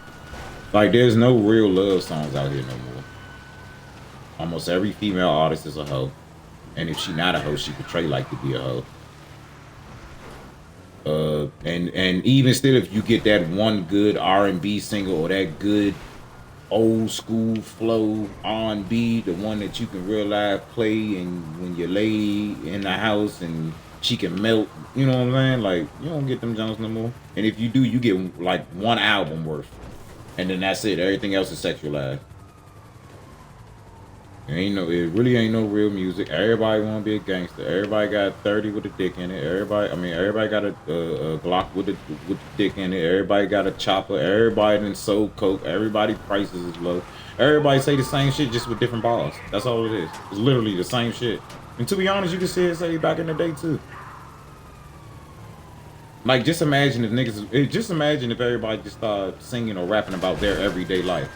Like there's no real love songs out here no more. Almost every female artist is a hoe, and if she not a hoe, she portray like to be a hoe. And even still, if you get that one good R&B single or that good old school flow R&B, the one that you can real live play, and when you lay in the house and she can melt, you know what I'm saying? Like, you don't get them Jones no more. And if you do, you get like one album worth, and then that's it. Everything else is sexualized. It really ain't no real music. Everybody wanna be a gangster. Everybody got 30 with a dick in it. Everybody got a Glock with the dick in it. Everybody got a chopper. Everybody done sold coke. Everybody prices is low. Everybody say the same shit, just with different bars. That's all it is. It's literally the same shit. And to be honest, you can see it say back in the day too. Like, just imagine if everybody just started singing or rapping about their everyday life.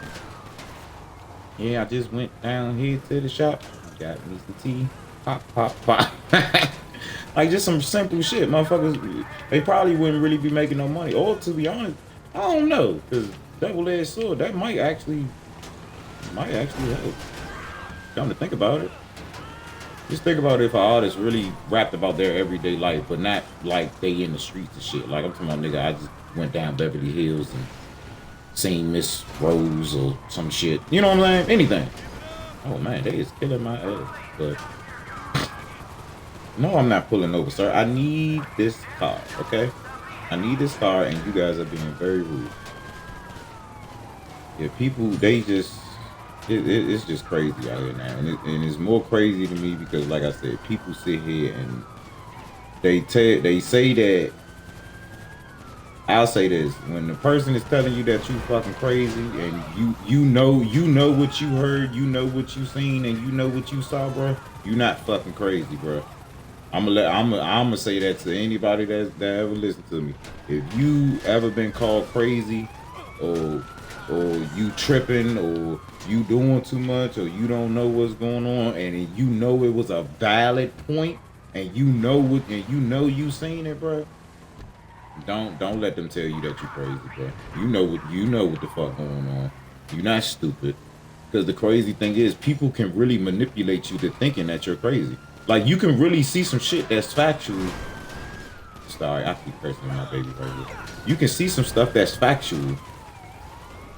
Yeah, I just went down here to the shop, got me some tea, pop, pop, pop. Like, just some simple shit. Motherfuckers, they probably wouldn't really be making no money. Or, to be honest, I don't know, because double-edged sword, that might actually help. Come to think about it. Just think about if an artist really rapped about their everyday life, but not like they in the streets and shit. Like, I'm talking about, nigga, I just went down Beverly Hills and seen Miss Rose or some shit. You know what I'm saying? Anything. Oh man, they is killing my ass. But no, I'm not pulling over, sir. I need this car, okay? I need this car, and you guys are being very rude. Yeah, people, they just, it's just crazy out here now. And it's more crazy to me because, like I said, people sit here and they say that, I'll say this, when the person is telling you that you fucking crazy, and you know what you heard, you know what you seen, and you know what you saw, bro, you not fucking crazy, bro. I'm gonna say that to anybody that ever listen to me. If you ever been called crazy, or you tripping, or you doing too much, or you don't know what's going on, and you know it was a valid point, and you know you seen it, bro, Don't let them tell you that you're crazy, bro. You know what the fuck going on. You're not stupid. Because the crazy thing is, people can really manipulate you to thinking that you're crazy. Like, you can really see some shit that's factual. Sorry, I keep cursing my baby right here. You can see some stuff that's factual.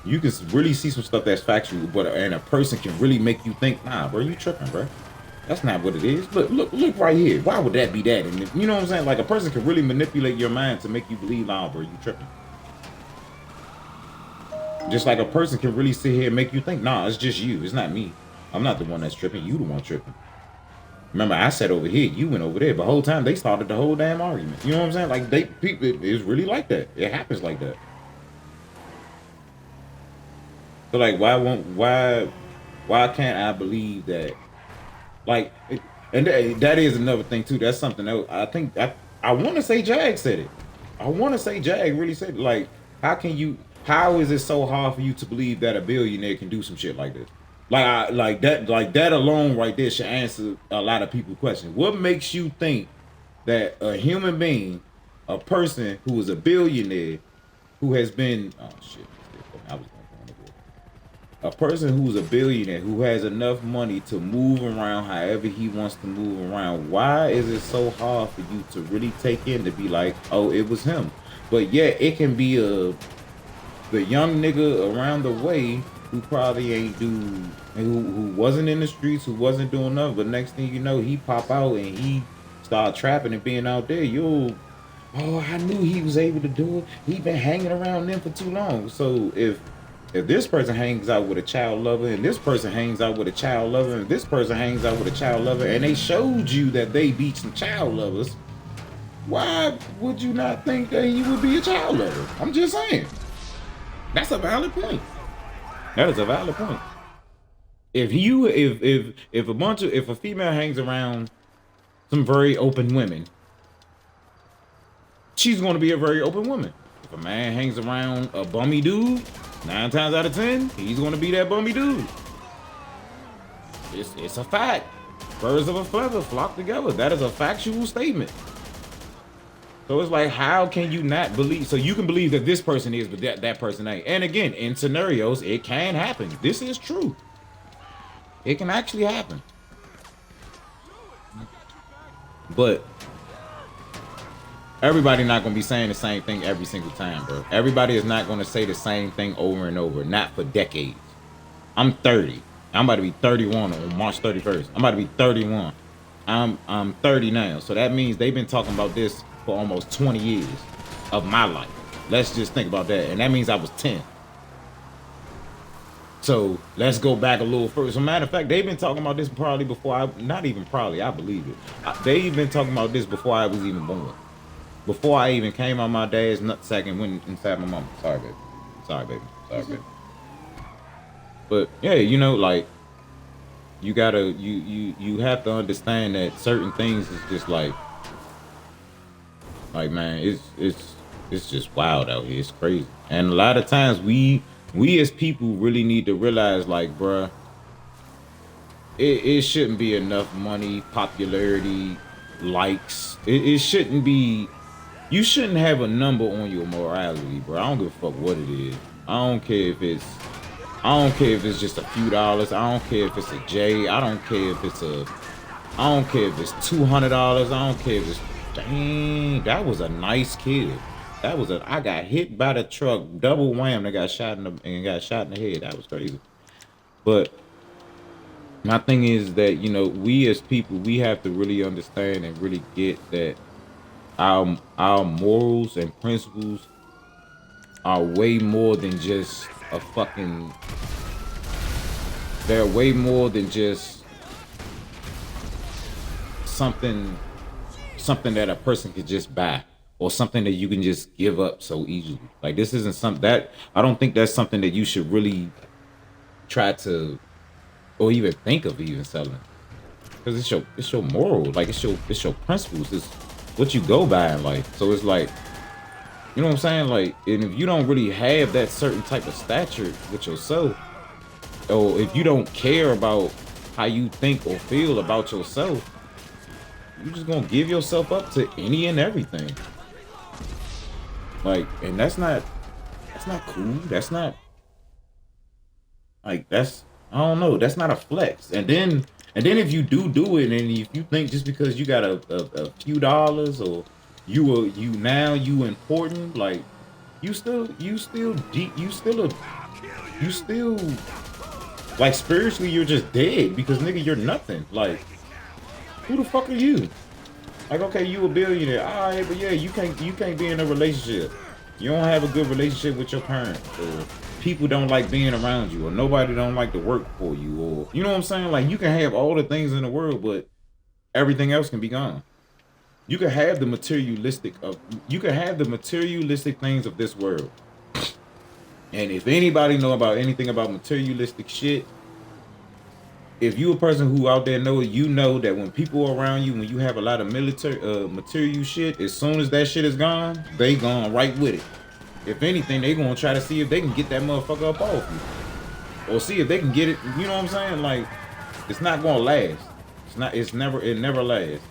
You can really see some stuff that's factual, and a person can really make you think, nah, bro, you tripping, bro. That's not what it is. Look right here. Why would that be that? And you know what I'm saying? Like, a person can really manipulate your mind to make you believe, nah, bro, you tripping. Just like a person can really sit here and make you think, nah, it's just you. It's not me. I'm not the one that's tripping. You the one tripping. Remember, I sat over here. You went over there. But the whole time, they started the whole damn argument. You know what I'm saying? Like, it's really like that. It happens like that. So, like, why can't I believe that? Like, and that is another thing, too. That's something else. I think, I want to say Jag said it. I want to say Jag really said it. Like, how is it so hard for you to believe that a billionaire can do some shit like this? Like that alone right there should answer a lot of people's questions. What makes you think that a human being, a person who is a billionaire, who has been, oh shit, I was a person who's a billionaire, who has enough money to move around however he wants to move around, why is it so hard for you to really take in to be like, oh, it was him? But yeah, it can be the young nigga around the way who probably ain't who wasn't in the streets, who wasn't doing nothing, but next thing you know, he pop out and he start trapping and being out there. Oh, I knew he was able to do it. He been hanging around them for too long. So if this person hangs out with a child lover, and this person hangs out with a child lover, and this person hangs out with a child lover, and they showed you that they beat some child lovers, why would you not think that he would be a child lover? I'm just saying. That's a valid point. That is a valid point. If a female hangs around some very open women, she's going to be a very open woman. If a man hangs around a bummy dude, 9 times out of 10, he's going to be that bummy dude. It's a fact. Birds of a feather flock together. That is a factual statement. So it's like, how can you not believe? So you can believe that this person is, but that person ain't. And again, in scenarios, it can happen. This is true. It can actually happen. But everybody not going to be saying the same thing every single time, bro. Everybody is not going to say the same thing over and over. Not for decades. I'm 30. I'm about to be 31 on March 31st. I'm about to be 31. I'm 30 now. So that means they've been talking about this for almost 20 years of my life. Let's just think about that. And that means I was 10. So let's go back a little further. As a matter of fact, they've been talking about this probably before I believe it. They've been talking about this before I was even born. Before I even came out my dad's nutsack and went inside my mama. Sorry, baby. But yeah, you know, like, you gotta, you have to understand that certain things is just like man, it's just wild out here. It's crazy. And a lot of times we as people really need to realize, like, bruh, it shouldn't be enough money, popularity, likes. It shouldn't be, you shouldn't have a number on your morality, bro. I don't give a fuck what it is. I don't care if it's just a few dollars. I don't care if it's a J. I don't care if it's $200. I don't care if it's, dang, that was a nice kill. I got hit by the truck, double wham, and got shot in the head. That was crazy. But my thing is that, you know, we as people, we have to really understand and really get that our morals and principles are way more than just a fucking, they're way more than just something that a person could just buy, or something that you can just give up so easily. Like, this isn't something that, I don't think that's something that you should really try to, or even think of even selling, because it's your moral, like, it's your principles, it's what you go by in life. So it's like, you know what I'm saying? Like, and if you don't really have that certain type of stature with yourself, or if you don't care about how you think or feel about yourself, you're just gonna give yourself up to any and everything. Like, and that's not cool. That's not like I don't know. That's not a flex. And then if you do it, and if you think just because you got a few dollars or you important, like you still deep, you still like spiritually you're just dead because nigga you're nothing. Like who the fuck are you? Like okay, you a billionaire, all right, but yeah, you can't be in a relationship. You don't have a good relationship with your parents, or people don't like being around you, or nobody don't like to work for you, or you know what I'm saying? Like you can have all the things in the world, but everything else can be gone. You can have the materialistic things of this world. And if anybody know about anything about materialistic shit, if you a person who out there know it, you know that when people around you, when you have a lot of material shit, as soon as that shit is gone, they gone right with it. If anything, they gonna try to see if they can get that motherfucker up off you, or see if they can get it. You know what I'm saying? Like, it's not gonna last. It never lasts.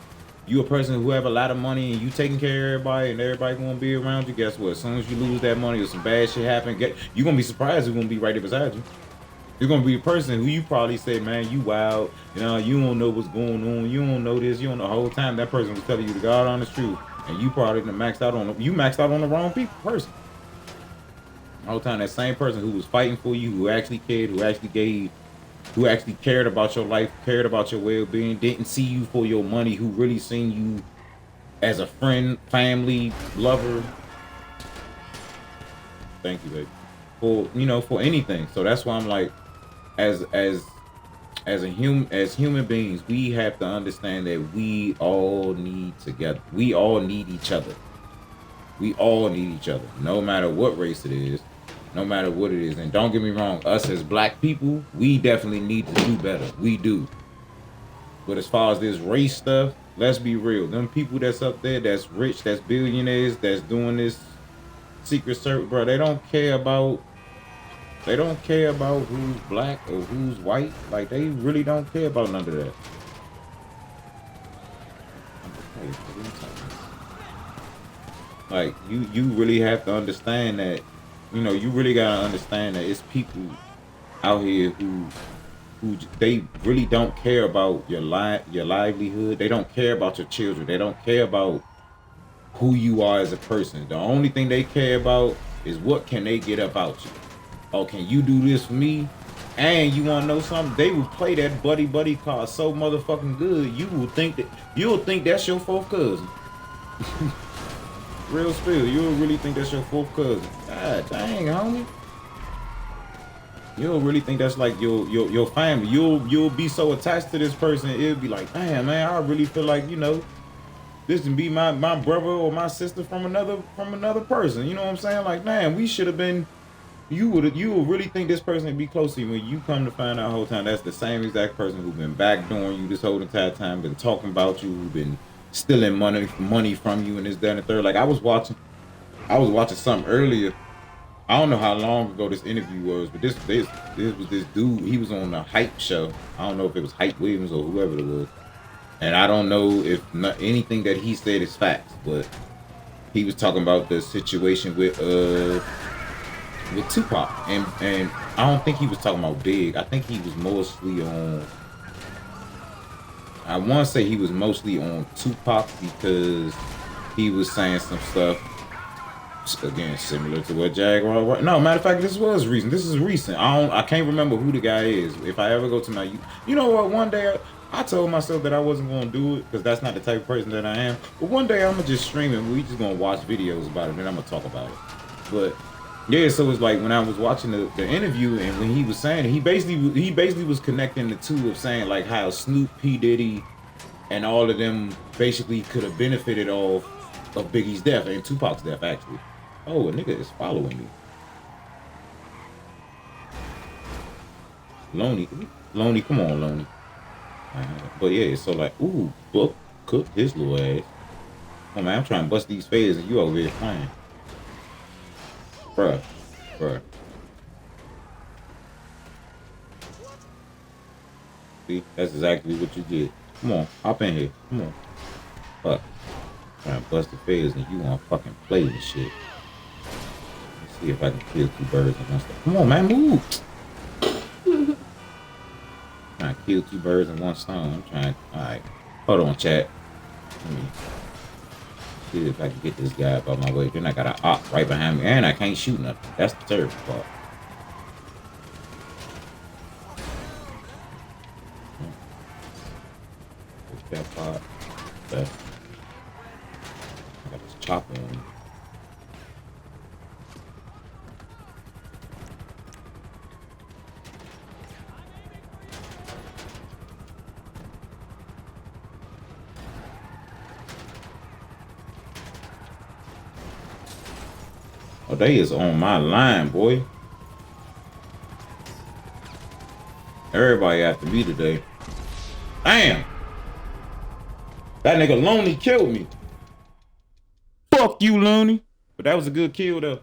You a person who have a lot of money and you taking care of everybody and everybody gonna be around you. Guess what? As soon as you lose that money or some bad shit happen, you gonna be surprised who's gonna be right there beside you. You're gonna be a person who you probably say, man, you wild, you know, you don't know what's going on, you don't know this, you don't know the whole time that person was telling you the God honest truth, and you probably maxed out on the wrong person. The whole time that same person who was fighting for you, who actually cared, who actually cared about your life, cared about your well-being, didn't see you for your money, who really seen you as a friend, family, lover. Thank you, baby. For anything. So that's why I'm like, as human beings, we have to understand that we all need together. We all need each other. We all need each other, no matter what race it is, no matter what it is. And don't get me wrong, us as black people, we definitely need to do better. We do. But as far as this race stuff, let's be real. Them people that's up there, that's rich, that's billionaires, that's doing this secret service, bro, they don't care about who's black or who's white. Like, they really don't care about none of that. Like, you really have to understand that, you really gotta understand that it's people out here who they really don't care about your livelihood. They don't care about your children. They don't care about who you are as a person. The only thing they care about is what can they get up out you. Oh, can you do this for me? And you want to know something? They will play that buddy card so motherfucking good. You'll think that's your fourth cousin. Real spill. You'll really think that's your fourth cousin. God dang, homie. You'll really think that's like your family. You'll be so attached to this person. It'll be like, damn, man, I really feel like, this can be my brother or my sister from another person. You know what I'm saying? Like, damn, we should have been. You would really think this person would be close to you when you come to find out the whole time that's the same exact person who's been backdooring you this whole entire time, been talking about you, who's been stealing money from you and this, that, and the third. Like I was watching something earlier. I don't know how long ago this interview was, but this was this dude. He was on a Hype show. I don't know if it was Hype Williams or whoever it was, and I don't know if anything that he said is facts, but he was talking about the situation with Tupac, and I don't think he was talking about Big. I think he was mostly on. I want to say he was mostly on Tupac because he was saying some stuff. Again, similar to what Jaguar. No, matter of fact, this was recent. This is recent. I can't remember who the guy is. If I ever go to my, you know what? One day I told myself that I wasn't gonna do it because that's not the type of person that I am. But one day I'm gonna just stream it. We just gonna watch videos about it and I'm gonna talk about it. But yeah, so it's like when I was watching the interview and when he was saying it, he basically was connecting the two of saying like how Snoop, P Diddy, and all of them basically could have benefited of Biggie's death and Tupac's death actually. Oh, a nigga is following me. Lonely, come on, Lonely. But yeah, so like, ooh, Book cooked his little ass. Oh man, I'm trying to bust these fades and you over here playing. Bruh. See, that's exactly what you did. Come on, hop in here. Come on. Fuck. Trying to bust the fades and you wanna fucking play this shit. See if I can kill 2 birds in one stone. Come on, man, move. Trying to kill 2 birds in one stone. I'm trying. All right, hold on, chat. Let me see if I can get this guy out of my way. Then I got an op right behind me, and I can't shoot nothing. That's the terrible part. That part. I got this chopper on me. Oh, they is on my line, boy. Everybody after me today. Damn! That nigga Looney killed me. Fuck you, Looney. But that was a good kill, though.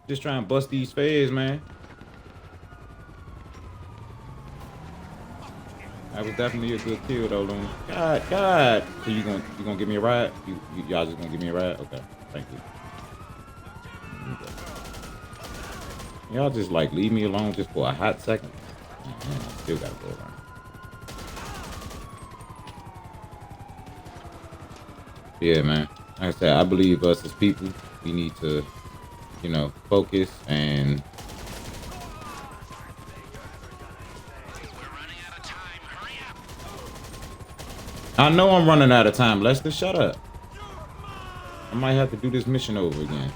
Just trying to bust these feds, man. That was definitely a good kill, though, Looney. God. So you gonna give me a ride? Y'all just gonna give me a ride? Okay, thank you. Y'all just like leave me alone just for a hot second. Still gotta go around. Yeah, man. Like I said, I believe us as people, we need to, you know, focus and. I know I'm running out of time. Lester, shut up. I might have to do this mission over again.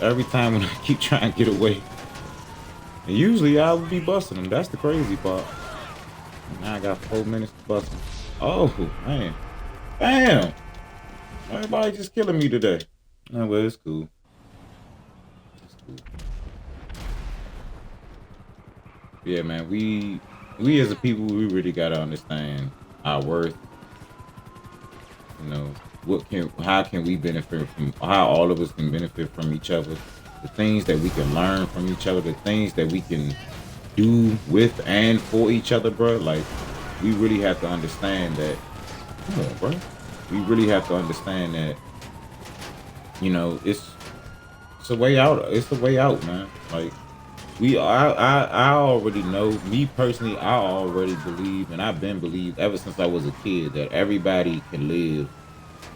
Every time when I keep trying to get away, and usually I would be busting them. That's the crazy part. Now I got 4 minutes to bust them. Oh, man. Damn. Everybody just killing me today. Oh, well, it's cool. It's cool. Yeah, man, we as a people, we really gotta understand our worth. You know, how can we benefit from, how all of us can benefit from each other, the things that we can learn from each other, the things that we can do with and for each other, bro. Like, we really have to understand that. Come on, bro. We really have to understand that, you know, it's a way out. It's a way out, man. Like, I already know, me personally, I already believe, and I've been believed ever since I was a kid, that everybody can live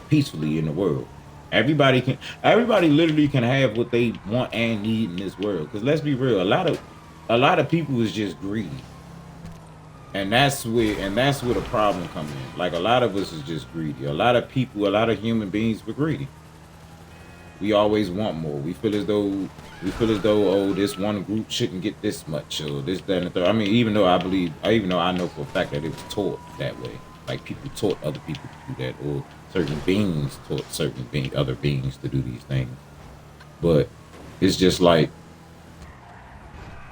peacefully in the world. Everybody literally can have what they want and need in this world. Because let's be real, a lot of people is just greedy. And that's where the problem comes in. Like, a lot of us is just greedy. A lot of people, a lot of human beings, we're greedy. We always want more. We feel as though, oh, this one group shouldn't get this much, or this, that, and the third. I mean, even though I know for a fact that it was taught that way. Like, people taught other people to do that, or certain beings taught other beings to do these things. But it's just like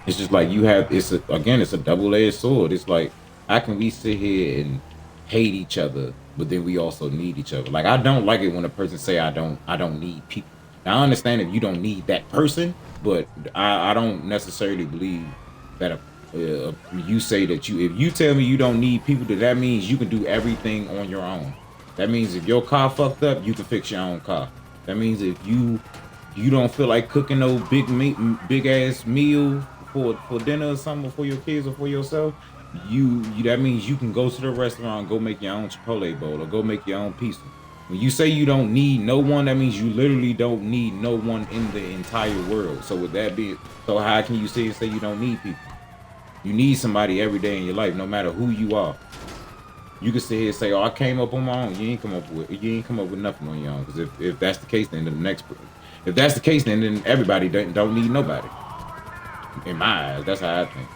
you have, it's a double-edged sword. It's like, how can we sit here and hate each other, but then we also need each other? Like, I don't like it when a person say I don't need people. Now, I understand if you don't need that person, but I don't necessarily believe that you say that if you tell me you don't need people, that means you can do everything on your own. That means if your car fucked up, you can fix your own car. That means if you don't feel like cooking no big ass meal for dinner or something for your kids or for yourself, that means you can go to the restaurant and go make your own Chipotle bowl or go make your own pizza. When you say you don't need no one, that means you literally don't need no one in the entire world. So with that being, so how can you say you don't need people? You need somebody every day in your life, no matter who you are. You can sit here and say, "Oh, I came up on my own." You ain't come up with nothing on your own. Because if that's the case, then then everybody don't need nobody. In my eyes, that's how I think.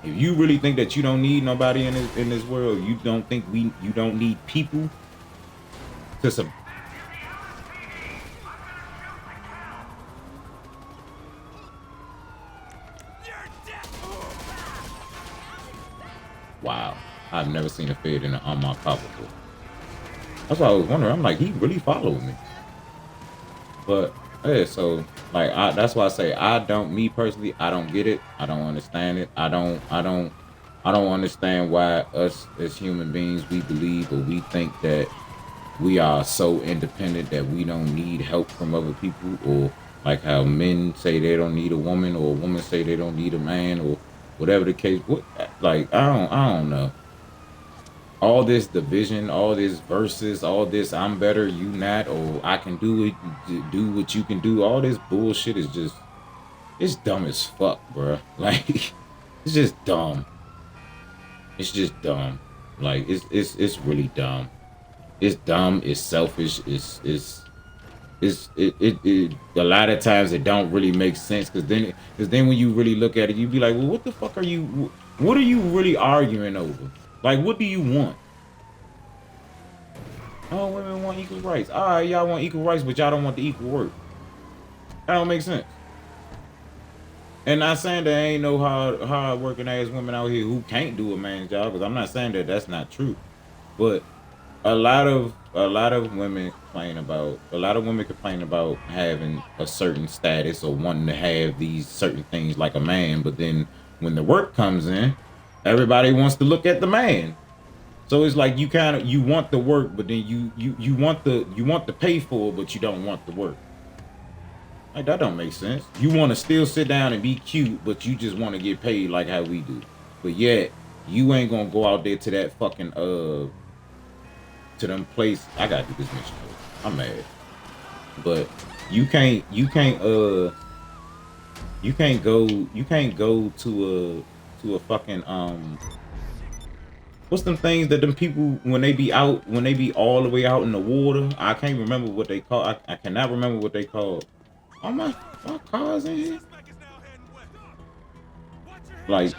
If you really think that you don't need nobody in this world, you don't think you don't need people to some. Wow, I've never seen a fed in an unmarked car before. That's why I was wondering. I'm like, he really followed me. But yeah, so like, that's why I say me personally, I don't get it. I don't understand it. I don't understand why us as human beings, we believe or we think that we are so independent that we don't need help from other people, or like how men say they don't need a woman, or a woman say they don't need a man, or whatever the case. What, like, I don't know. All this division, all this versus, all this I'm better, you not, or I can do it, do what you can do. All this bullshit is just, it's dumb as fuck, bro. Like, it's just dumb. It's just dumb. Like, it's really dumb. It's dumb. It's selfish. It a lot of times it don't really make sense, because then when you really look at it, you be like, well, what the fuck are you? What are you really arguing over? Like, what do you want? Oh, women want equal rights. All right, y'all want equal rights, but y'all don't want the equal work. That don't make sense. And not saying there ain't no hard working ass women out here who can't do a man's job, because I'm not saying that that's not true. But a lot of women complain about, having a certain status or wanting to have these certain things like a man, but then when the work comes in, everybody wants to look at the man. So it's like you want the work, but then you want the pay for it, but you don't want the work. Like, that don't make sense. You want to still sit down and be cute, but you just want to get paid like how we do. But yet you ain't gonna go out there to that fucking to them place. I gotta do this mission. I'm mad. But you can't go to a fucking what's them things that them people, when they be all the way out in the water, I can't remember what they call. I cannot remember what they call. Oh, my car's in here. Like,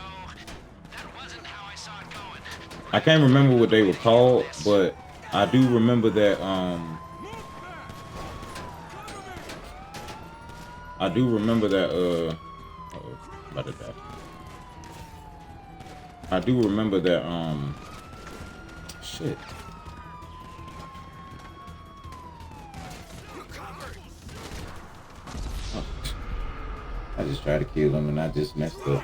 I can't remember what they were called, but I do remember that about to die. I do remember that shit. I just tried to kill him and I just messed up.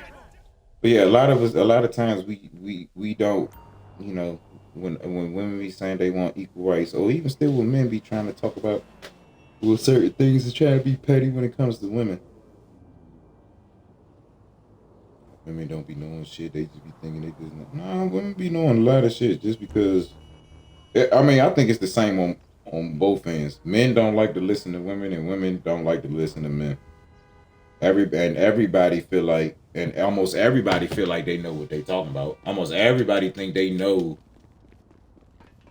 But yeah, a lot of times we don't, you know, when women be saying they want equal rights, or even still when men be trying to talk about certain things and try to be petty when it comes to women. Women don't be knowing shit. They just be thinking they just know. Nah, women be knowing a lot of shit just because. I mean, I think it's the same on both ends. Men don't like to listen to women, and women don't like to listen to men. Everybody feel like, and almost everybody feel like they know what they talking about. Almost everybody think they know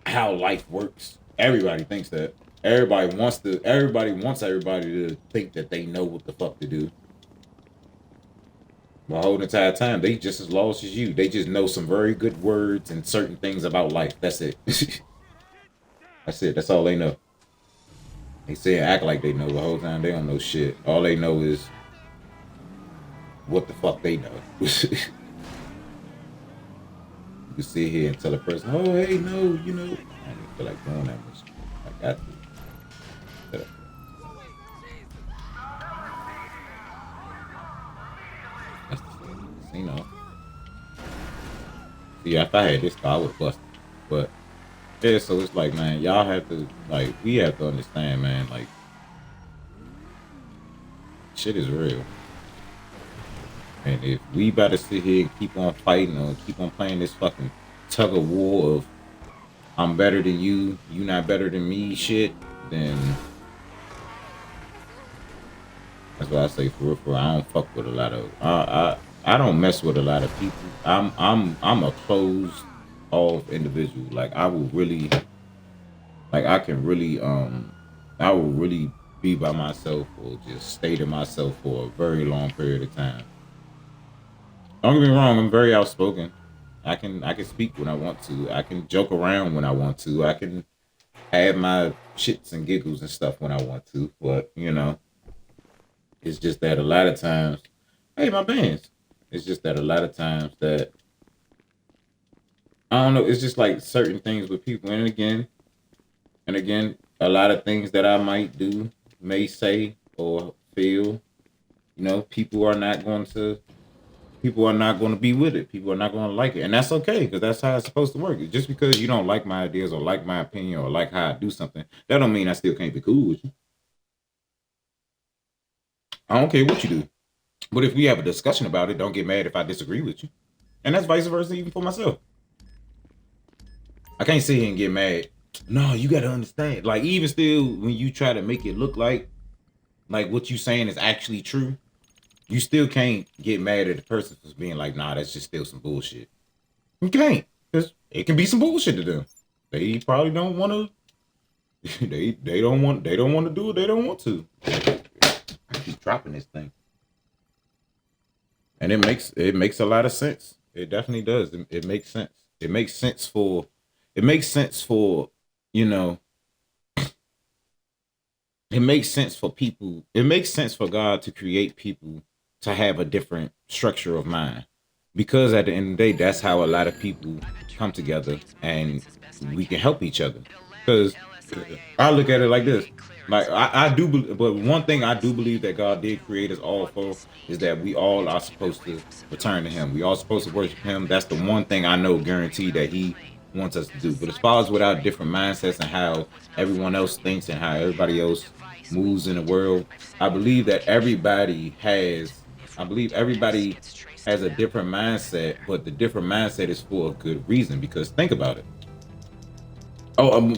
how life works. Everybody thinks that. Everybody wants everybody to think that they know what the fuck to do. The whole entire time, they just as lost as you. They just know some very good words and certain things about life. That's it. That's it. That's all they know. They say and act like they know the whole time. They don't know shit. All they know is what the fuck they know. You can sit here and tell a person, oh, hey, no, you know. I don't feel like doing that much. I got to. That's the casino. See, if I had this car, I would bust it. But yeah, so it's like, man, y'all have to, like, we have to understand, man, like, shit is real. And if we about to sit here and keep on fighting or keep on playing this fucking tug of war of I'm better than you, you not better than me shit, then that's why I say for real, I don't fuck with a lot of I don't mess with a lot of people. I'm a closed off individual. Like I will really, like I can really I will really be by myself or just stay to myself for a very long period of time. Don't get me wrong, I'm very outspoken. I can speak when I want to. I can joke around when I want to. I can have my shits and giggles and stuff when I want to. But, you know, it's just that a lot of times, hey, my bands. It's just that a lot of times that, I don't know, it's just like certain things with people. And again, a lot of things that I might do, may say, or feel, you know, people are not going to People are not going to be with it. People are not going to like it. And that's okay, because that's how it's supposed to work. Just because you don't like my ideas or like my opinion or like how I do something, that don't mean I still can't be cool with you. I don't care what you do. But if we have a discussion about it, don't get mad if I disagree with you. And that's vice versa even for myself. I can't sit here and get mad. No, you got to understand. Like, even still, when you try to make it look like what you saying is actually true, you still can't get mad at the person for being like, nah, that's just still some bullshit. You can't, because it can be some bullshit to them. They probably don't want to. They don't want to do it. They don't want to. I keep dropping this thing, and it makes a lot of sense. It definitely does. It makes sense. It makes sense for. It makes sense for, you know. It makes sense for people. It makes sense for God to create people to have a different structure of mind, because at the end of the day, that's how a lot of people come together and we can help each other. Because I look at it like this. Like I do, but one thing I do believe that God did create us all for is that we all are supposed to return to Him. We all supposed to worship Him. That's the one thing I know guaranteed that He wants us to do. But as far as with our different mindsets and how everyone else thinks and how everybody else moves in the world, I believe everybody has a different mindset, but the different mindset is for a good reason. Because think about it.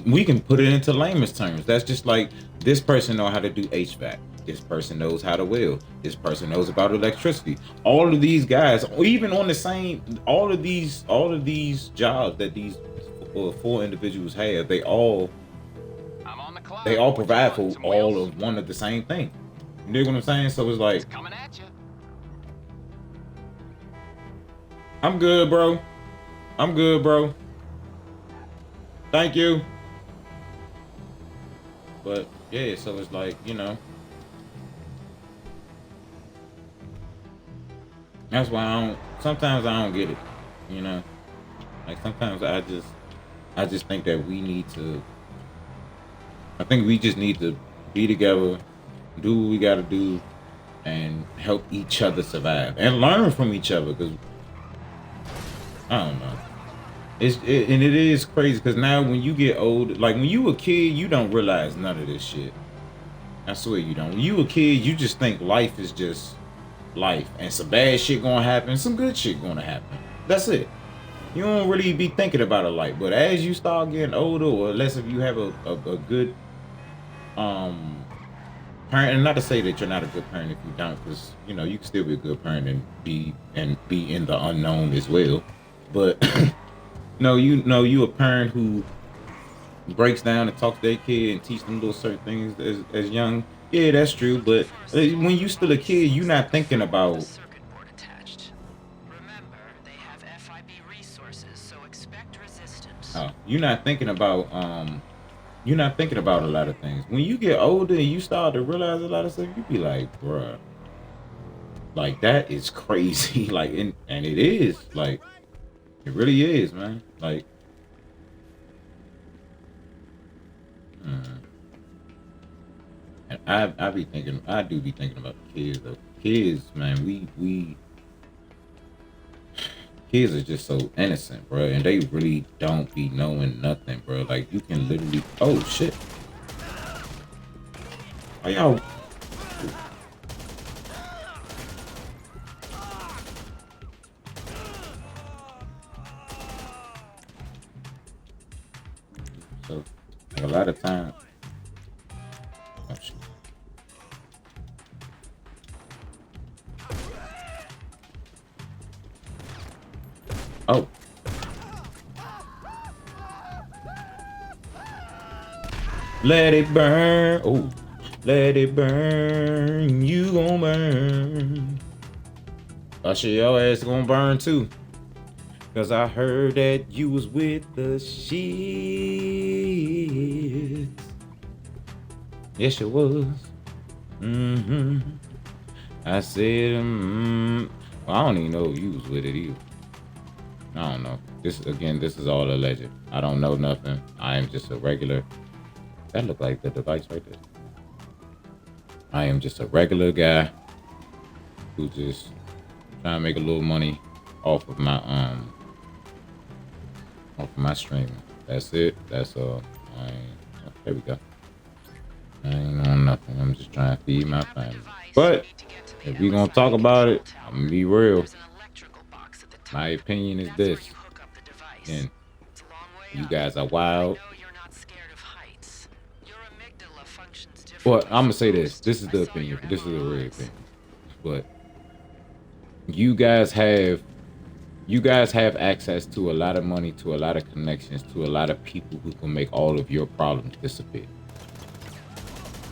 We can put it into layman's terms. That's just like, this person knows how to do HVAC. This person knows how to weld. This person knows about electricity. All of these guys, even on the same, all of these jobs that these four individuals have, they all provide for all of one of the same thing. You know what I'm saying? So it's like, I'm good, bro. Thank you. But yeah, so it's like, that's why sometimes I don't get it, like sometimes I just think that we just need to be together, do what we got to do, and help each other survive and learn from each other. Because I don't know, and it is crazy, because now when you get old, like when you a kid, you don't realize none of this shit. I swear you don't. When you a kid, you just think life is just life, and some bad shit gonna happen, some good shit gonna happen. That's it. You don't really be thinking about it like. But as you start getting older, or unless if you have a good parent, and not to say that you're not a good parent if you don't, because you can still be a good parent and be in the unknown as well. But you a parent who breaks down and talks to their kid and teach them those certain things as young. Yeah, that's true. But when you still a kid, you're not thinking about. You're not thinking about a lot of things. When you get older and you start to realize a lot of stuff, you be like, bruh, like that is crazy. Like, and it is, like, it really is, man. Like, and I do be thinking about the kids though. Kids, man, we kids are just so innocent, bro, and they really don't be knowing nothing, bro. Like, you can literally, oh shit, are y'all? So, like, a lot of times, oh shit. Oh. Let it burn. Oh, let it burn. You gon' burn. Usher, your ass gonna burn too. Cause I heard that you was with the shit. Yes, you was. I said, well, I don't even know if you was with it either. I don't know. This is all alleged. I don't know nothing. I am just a regular. That look like the device right there. I am just a regular guy who just trying to make a little money off of my streaming. That's it. That's I ain't, there we go. I ain't on nothing. I'm just trying to feed my family. But if we gonna talk about it, I'm gonna be real. My opinion is this, and you guys are wild. Well, I'm gonna say this. This is the opinion. This is the real opinion. But you guys have access to a lot of money, to a lot of connections, to a lot of people who can make all of your problems disappear.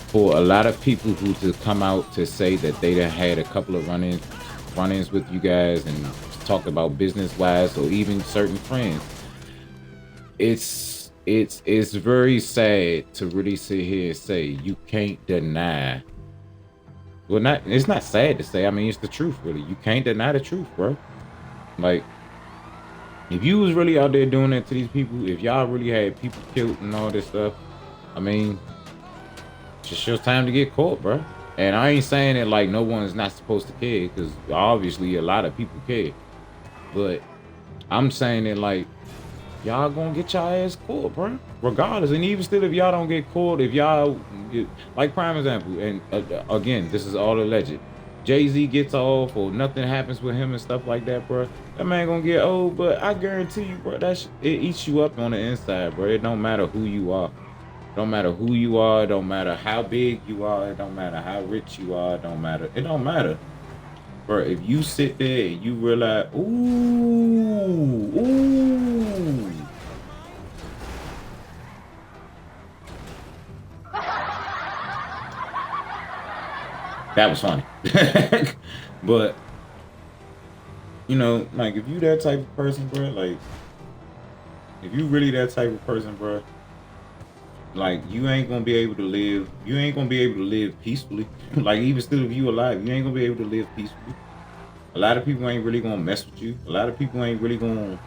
For a lot of people who to come out to say that they done had a couple of run-ins with you guys and talked about business-wise or even certain friends, it's very sad to really sit here and say you can't deny. Well, it's not sad to say. I mean, it's the truth, really. You can't deny the truth, bro. Like, if you was really out there doing that to these people, if y'all really had people killed and all this stuff, I mean, it's just your time to get caught, bro. And I ain't saying it like no one's not supposed to care, because obviously a lot of people care. But I'm saying it like, y'all gonna get y'all ass caught, bro. Regardless, and even still, if y'all don't get caught, if y'all, like prime example, and again, this is all alleged. Jay-Z gets off or nothing happens with him and stuff like that, bro. That man gonna get old, but I guarantee you, bro, it eats you up on the inside, bro. It don't matter who you are. It don't matter who you are. It don't matter how big you are. It don't matter how rich you are. It don't matter. It don't matter. Bro, if you sit there and you realize, ooh. That was funny. But, you know, like, if you that type of person, bro, like, if you really that type of person, bro, like, you ain't gonna be able to live peacefully. Like, even still, if you alive, you ain't gonna be able to live peacefully. A lot of people ain't really gonna mess with you. A lot of people ain't really gonna, you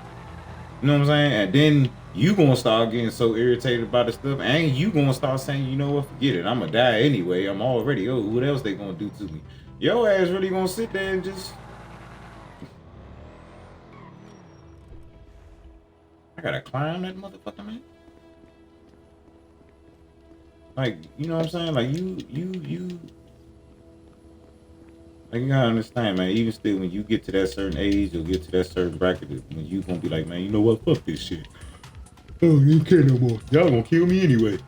know what I'm saying? And then you gonna start getting so irritated about the stuff, and you gonna start saying, you know what, forget it. I'm gonna die anyway. I'm already old. What else they gonna do to me? Your ass really gonna sit there and just, I gotta climb that motherfucker, man. Like, you know what I'm saying? Like, like, you gotta understand, man. Even still, when you get to that certain age or get to that certain bracket, when you gonna be like, man, you know what? Fuck this shit. Oh, you care no more. Y'all gonna kill me anyway.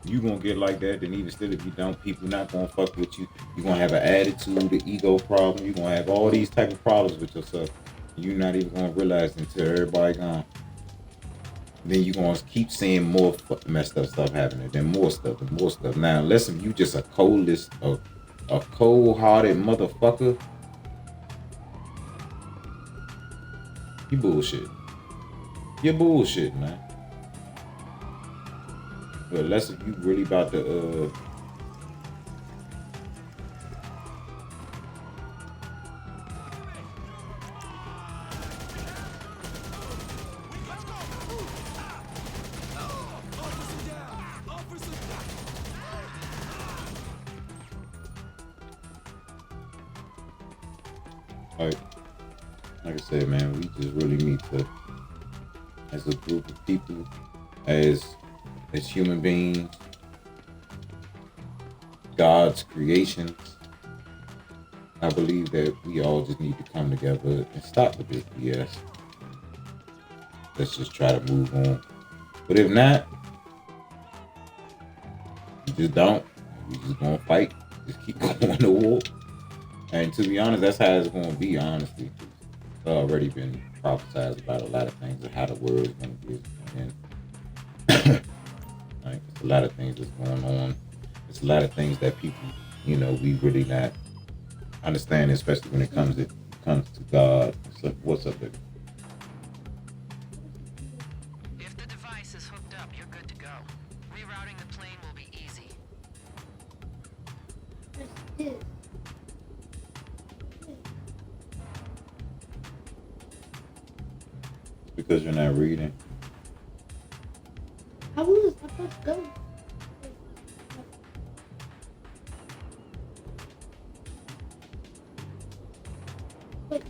You gonna get like that, then even still, if you don't, people not gonna fuck with you. You gonna have an attitude, an ego problem. You gonna have all these type of problems with yourself. You're not even gonna realize until everybody gone. Then you gonna keep seeing more messed up stuff happening, then more stuff and more stuff. Now, unless if you just a cold-hearted motherfucker, you bullshit. You're bullshit, man. But unless if you really about to like I said, man, we just really need to, as a group of people, as human beings, God's creations, I believe that we all just need to come together and stop with this BS. Let's just try to move on. But if not, we just don't. We just gonna fight. Just keep going to war. And to be honest, that's how it's gonna be, honestly. It's already been prophesized about a lot of things and how the world is gonna be. And like, it's a lot of things that's going on. It's a lot of things that people, you know, we really not understand, especially when it comes to God. So what's up there? If the device is hooked up, you're good to go. Rerouting the plane will be easy. Because you're not reading. I was supposed to go.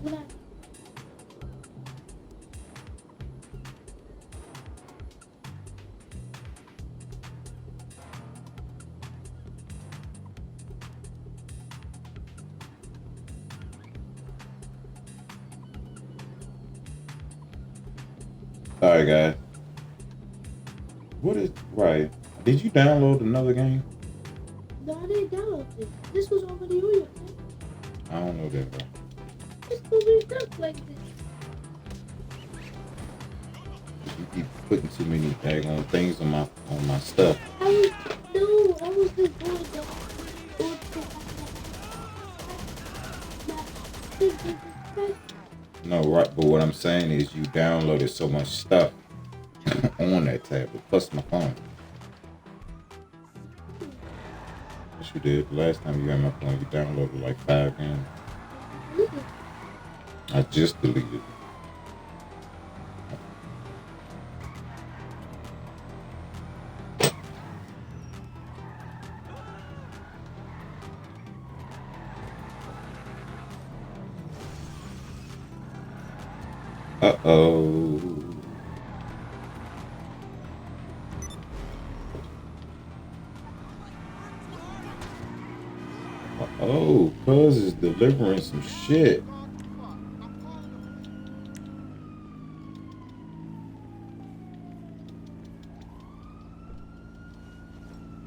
What I All right, guys. What is right? Did you download another game? No, I didn't download it. This was already on your phone. I don't know that, bro. It's gonna be stuff like this. You keep putting too many daggone things on my stuff. I was just going down. No, right, but what I'm saying is you downloaded so much stuff on that tablet, plus my phone. Yes, you did. The last time you had my phone, you downloaded like 5 games. I just deleted it. Uh-oh. Uh-oh, Cuz is delivering some shit.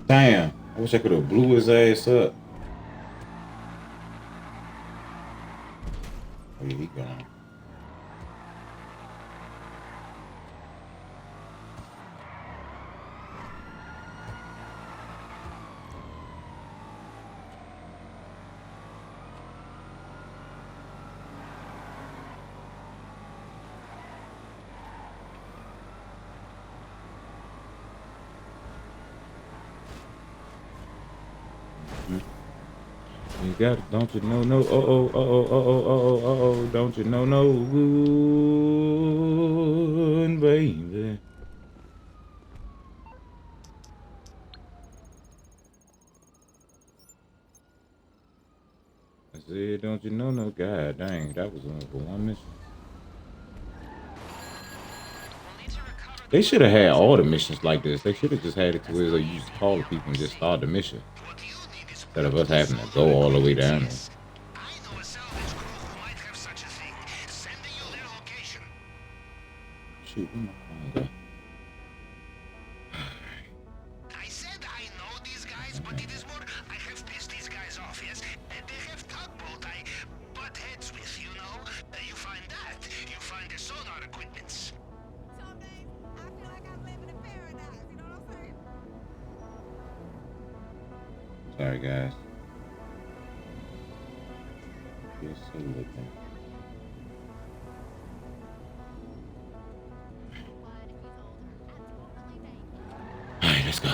Damn, I wish I could have blew his ass up. Oh yeah, he gone. You got it, don't you know? No, don't you know? No, good, baby. I said, don't you know? No, god dang, that was only for one mission. They should have had all the missions like this. They should have just had it to where you just call the people and just start the mission. Instead of us having to go all the way down there. Shoot, where my phone go? I said I know these guys, but it is more I have pissed these guys off, yes? And they have tugboat I butt heads with, you know? You find that, you find the sonar equipments. Some days I feel like I'm living in paradise. You know what I'm saying? Sorry, guys. Just so looking. Alright, let's go.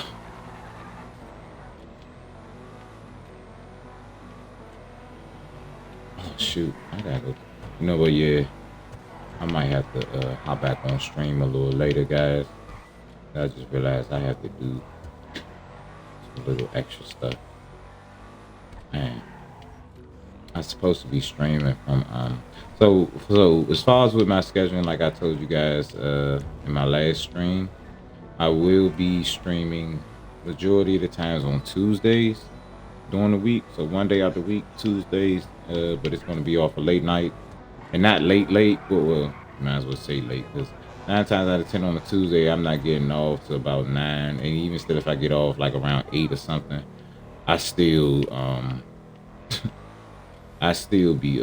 Oh shoot, I gotta go. You know what, yeah. I might have to hop back on stream a little later, guys. I just realized I have to do some little extra stuff. Man, I'm supposed to be streaming from so as far as with my scheduling, like I told you guys in my last stream, I will be streaming majority of the times on Tuesdays during the week. So one day out the week, Tuesdays, but it's going to be off a late night. And not late, but well, might as well say late, because 9 times out of 10 on a Tuesday, I'm not getting off till about 9. And even still, if I get off like around 8 or something, I still be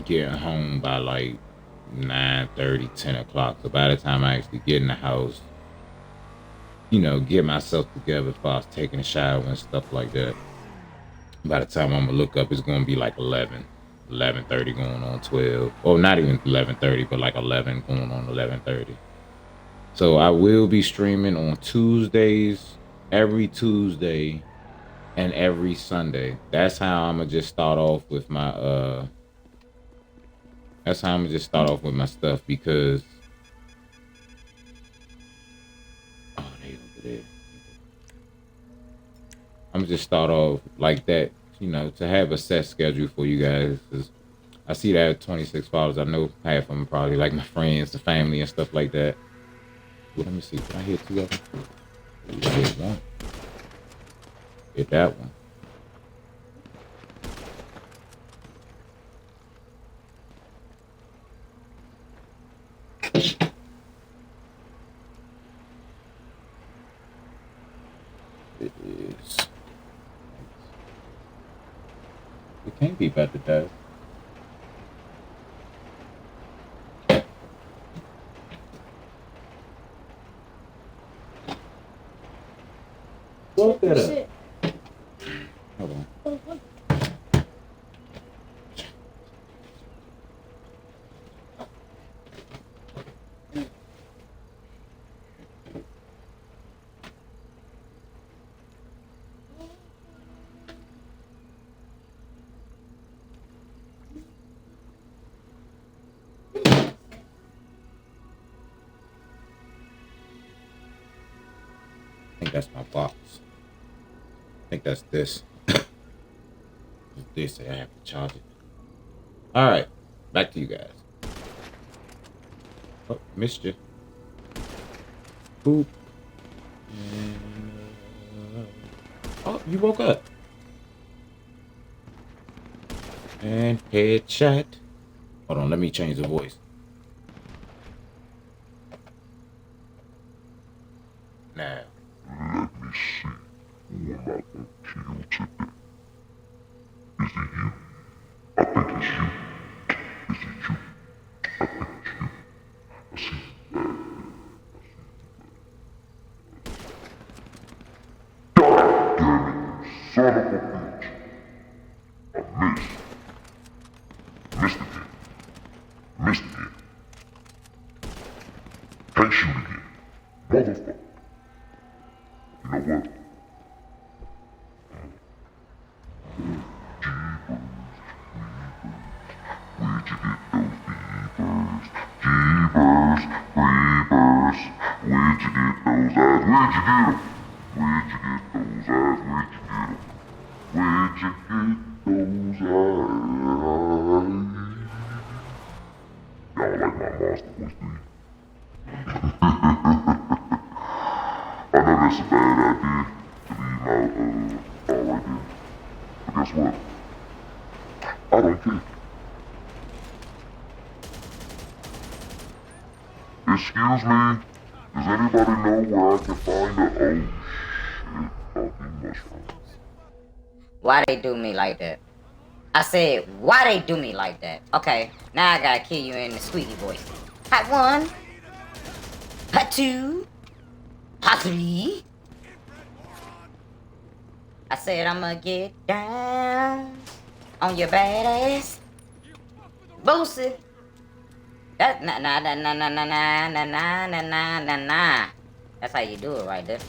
getting home by like 9:30, 10 o'clock. So by the time I actually get in the house, you know, get myself together if I was taking a shower and stuff like that, by the time I'm gonna look up, it's gonna be like 11:30 going on 12, or not even 11:30, but like 11 going on 11:30. So I will be streaming on Tuesdays, every Tuesday and every Sunday. That's how I'm gonna just start off with my stuff, because oh, they over there. I'm gonna just start off like that you know, to have a set schedule for you guys. I see that at 26 followers. I know half of them probably like my friends, the family, and stuff like that. Well, let me see. Can I hit 2 of them? I hit 1. Hit that one. It is. It can't be better, though. Look at it. Hold on. Oh, what? I think that's my box. I think that's this. This, I have to charge it. All right, back to you guys. Oh, missed you. Boop. Oh, you woke up. And headshot. Hold on, let me change the voice. Now. Let me see who am I gonna kill today? Is it you? I think it's you. Is it you? I think it's you. I see you bad. God damn it, you son of a bitch. I missed. Missed again. Missed again. Can't shoot again. Motherfucker. You know what? Where'd you get those beavers? Jeebers, creepers. Where'd you get those eyes? Where'd you get them? Where'd you get those eyes? Where'd you get them? Where'd you get those eyes? Y'all like my monster voice, do you? I know that's a bad idea to leave my file right there. But guess what? I don't care. Excuse me, does anybody know where I can find a... Oh shit, fucking mushrooms. Why they do me like that? I said, why they do me like that? Okay, now I gotta kill you in the squeaky voice. Hot 1. Hot 2. Hot 3. I said I'ma get down on your badass. Boosie. That nah. That's how you do it right there.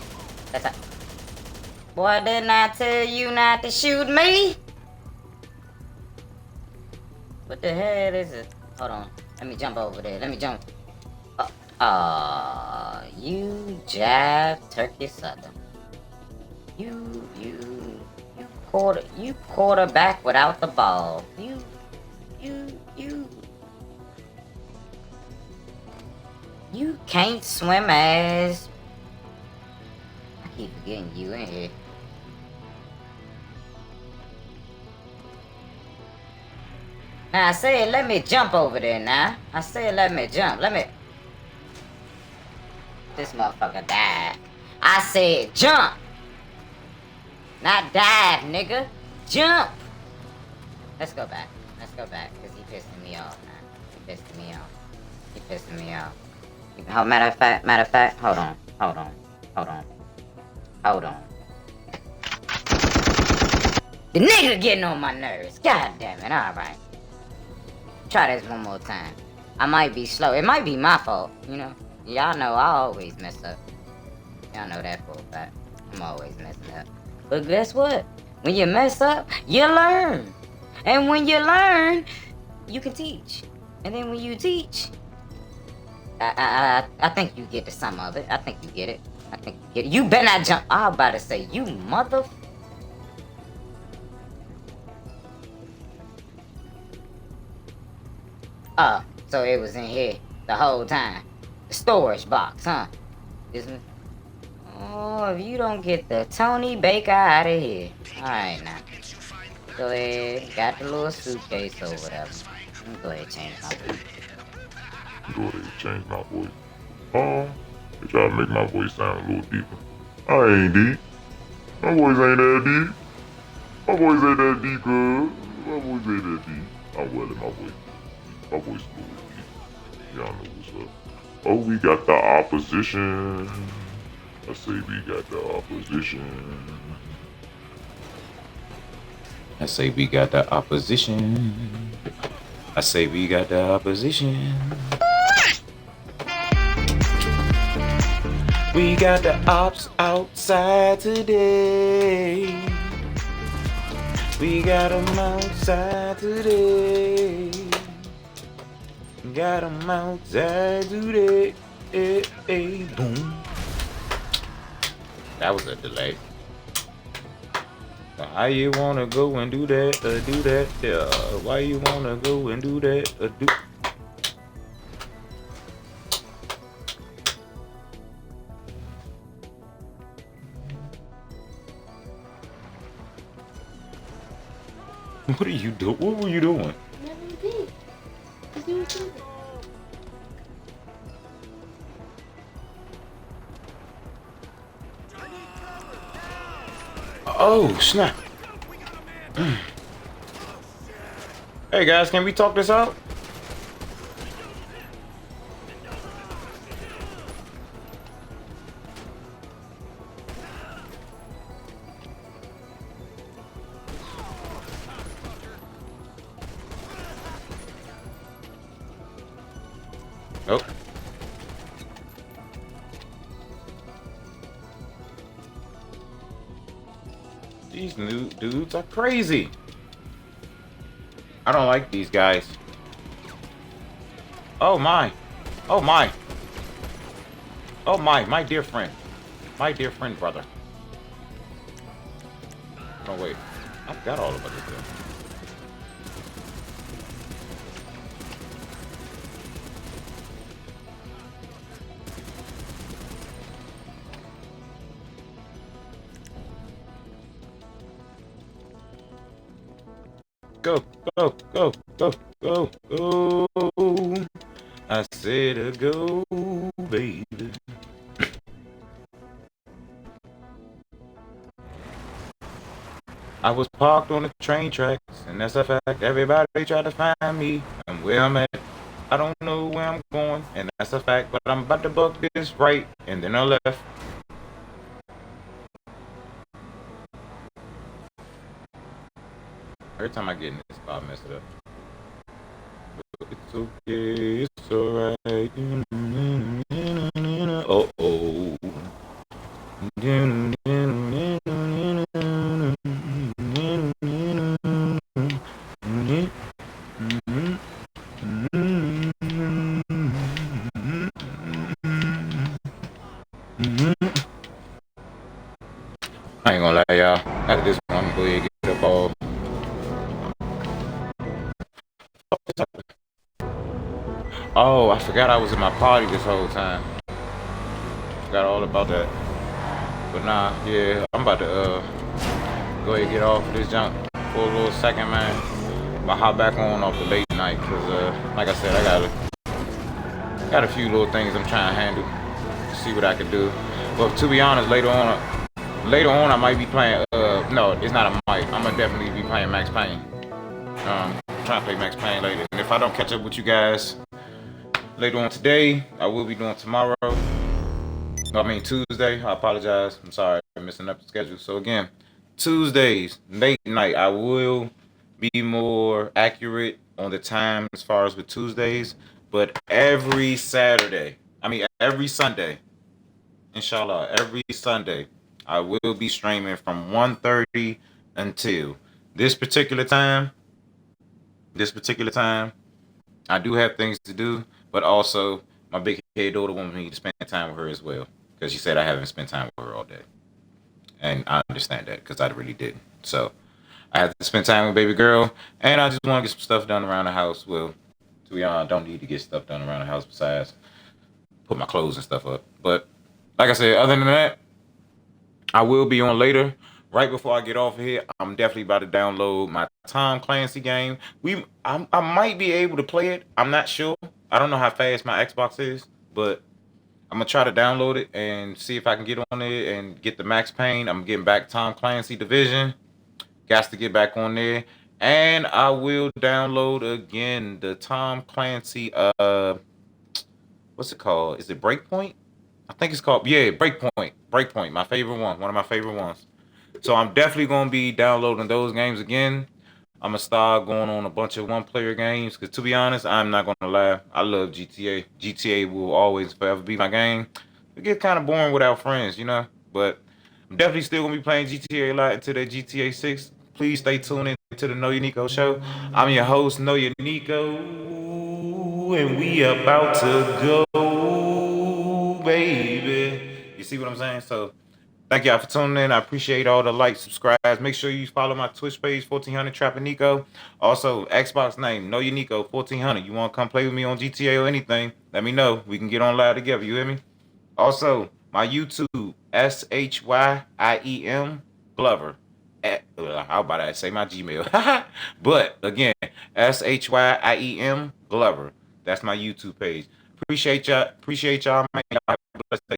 That's how. Boy, didn't I tell you not to shoot me? What the hell is it? Hold on. Let me jump over there. Let me jump. You jab turkey southern. You quarterback without the ball. You. You can't swim ass. I keep forgetting you in here. Now I said let me jump over there now. I said let me jump. This motherfucker died. I said jump. Not dive, nigga. Jump. Let's go back. Cause he pissing me off, man. He pissing me off. Matter of fact, hold on. The nigga getting on my nerves. God damn it, alright. Try this one more time. I might be slow. It might be my fault, you know. Y'all know I always mess up. Y'all know that for a fact. I'm always messing up. But guess what? When you mess up, you learn. And when you learn, you can teach. And then when you teach, I think you get the sum of it. I think you get it. You better not jump. I was about to say, you mother... Oh, so it was in here the whole time. The storage box, huh? Isn't it? Oh, if you don't get the Tony Baker out of here. Alright now. Go ahead, got the little suitcase or whatever. Go ahead, change my voice. Go ahead and change my voice. Oh, they try to make my voice sound a little deeper. I ain't deep. My voice ain't that deep. My voice ain't that deep, cuz. My voice ain't that deep. I'm well in my voice. My voice is a little deep. Y'all know what's up. Oh, we got the opposition. I say we got the opposition. I say we got the opposition. I say we got the opposition. We got the ops outside today. We got them outside today. Got them outside today. Hey, hey, boom. That was a delay. How you wanna go and do that? Do that? Yeah. Why you wanna go and do that? Do. What are you doing? What were you doing? Never did. Cause you were stupid. Oh, snap. Hey guys, can we talk this out? Nope. These new dudes are crazy. I don't like these guys. Oh my. Oh my. Oh my dear friend. My dear friend, brother. Oh wait. I forgot all about this thing. Go, go, go, go, go, go. I said go, baby. I was parked on the train tracks, and that's a fact. Everybody tried to find me, and where I'm at, I don't know where I'm going, and that's a fact. But I'm about to buck this right, and then I left. Every time I get in this spot, I mess it up. It's okay, it's alright. Oh oh. I ain't gonna lie, y'all. After this one, I'm gonna go ahead and get up all. Oh, I forgot I was in my party this whole time. Forgot all about that. But nah, yeah, I'm about to go ahead and get off of this junk for a little second, man. I'm gonna hop back on off the late night, cause like I said, I got a few little things I'm trying to handle. See what I can do. But to be honest, later on I might be playing. No, it's not a might. I'm gonna definitely be playing Max Payne. Trying to play Max Payne later. And if I don't catch up with you guys later on today, I will be doing tomorrow. No, I mean Tuesday. I apologize. I'm sorry for messing up the schedule. So again, Tuesdays, late night, I will be more accurate on the time as far as with Tuesdays. But every Saturday, every Sunday, inshallah, every Sunday, I will be streaming from 1:30 until this particular time. I do have things to do, but also my big head daughter wants me to spend time with her as well, because she said I haven't spent time with her all day, and I understand that because I really didn't. So I have to spend time with baby girl, and I just want to get some stuff done around the house. Well, To be honest, I don't need to get stuff done around the house besides put my clothes and stuff up. But like I said, other than that, I will be on later. Right before I get off of here, I'm definitely about to download my Tom Clancy game. I might be able to play it. I'm not sure. I don't know how fast my Xbox is, but I'm gonna try to download it and see if I can get on it and get the Max Payne. I'm getting back Tom Clancy Division. Got to get back on there, and I will download again the Tom Clancy. What's it called? Is it Breakpoint? I think it's called, yeah, Breakpoint. Breakpoint, my favorite one of my favorite ones. So I'm definitely gonna be downloading those games again. I'm gonna start going on a bunch of one-player games because, to be honest, I'm not gonna lie, I love GTA. GTA will always forever be my game. It gets kind of boring without friends, you know. But I'm definitely still gonna be playing GTA a lot until that GTA 6. Please stay tuned in to the Know Your Nico show. I'm your host, Know Your Nico, and we about to go, baby. You see what I'm saying? So thank y'all for tuning in. I appreciate all the likes, subscribes. Make sure you follow my Twitch page, 1400 Trapping Nico. Also, Xbox name, Know Your Nico, 1400. You want to come play with me on GTA or anything? Let me know. We can get on live together. You hear me? Also, my YouTube, SHYIEM Glover. How about I say my Gmail? But again, SHYIEM Glover. That's my YouTube page. Appreciate y'all. Man. Y'all have a blessed day.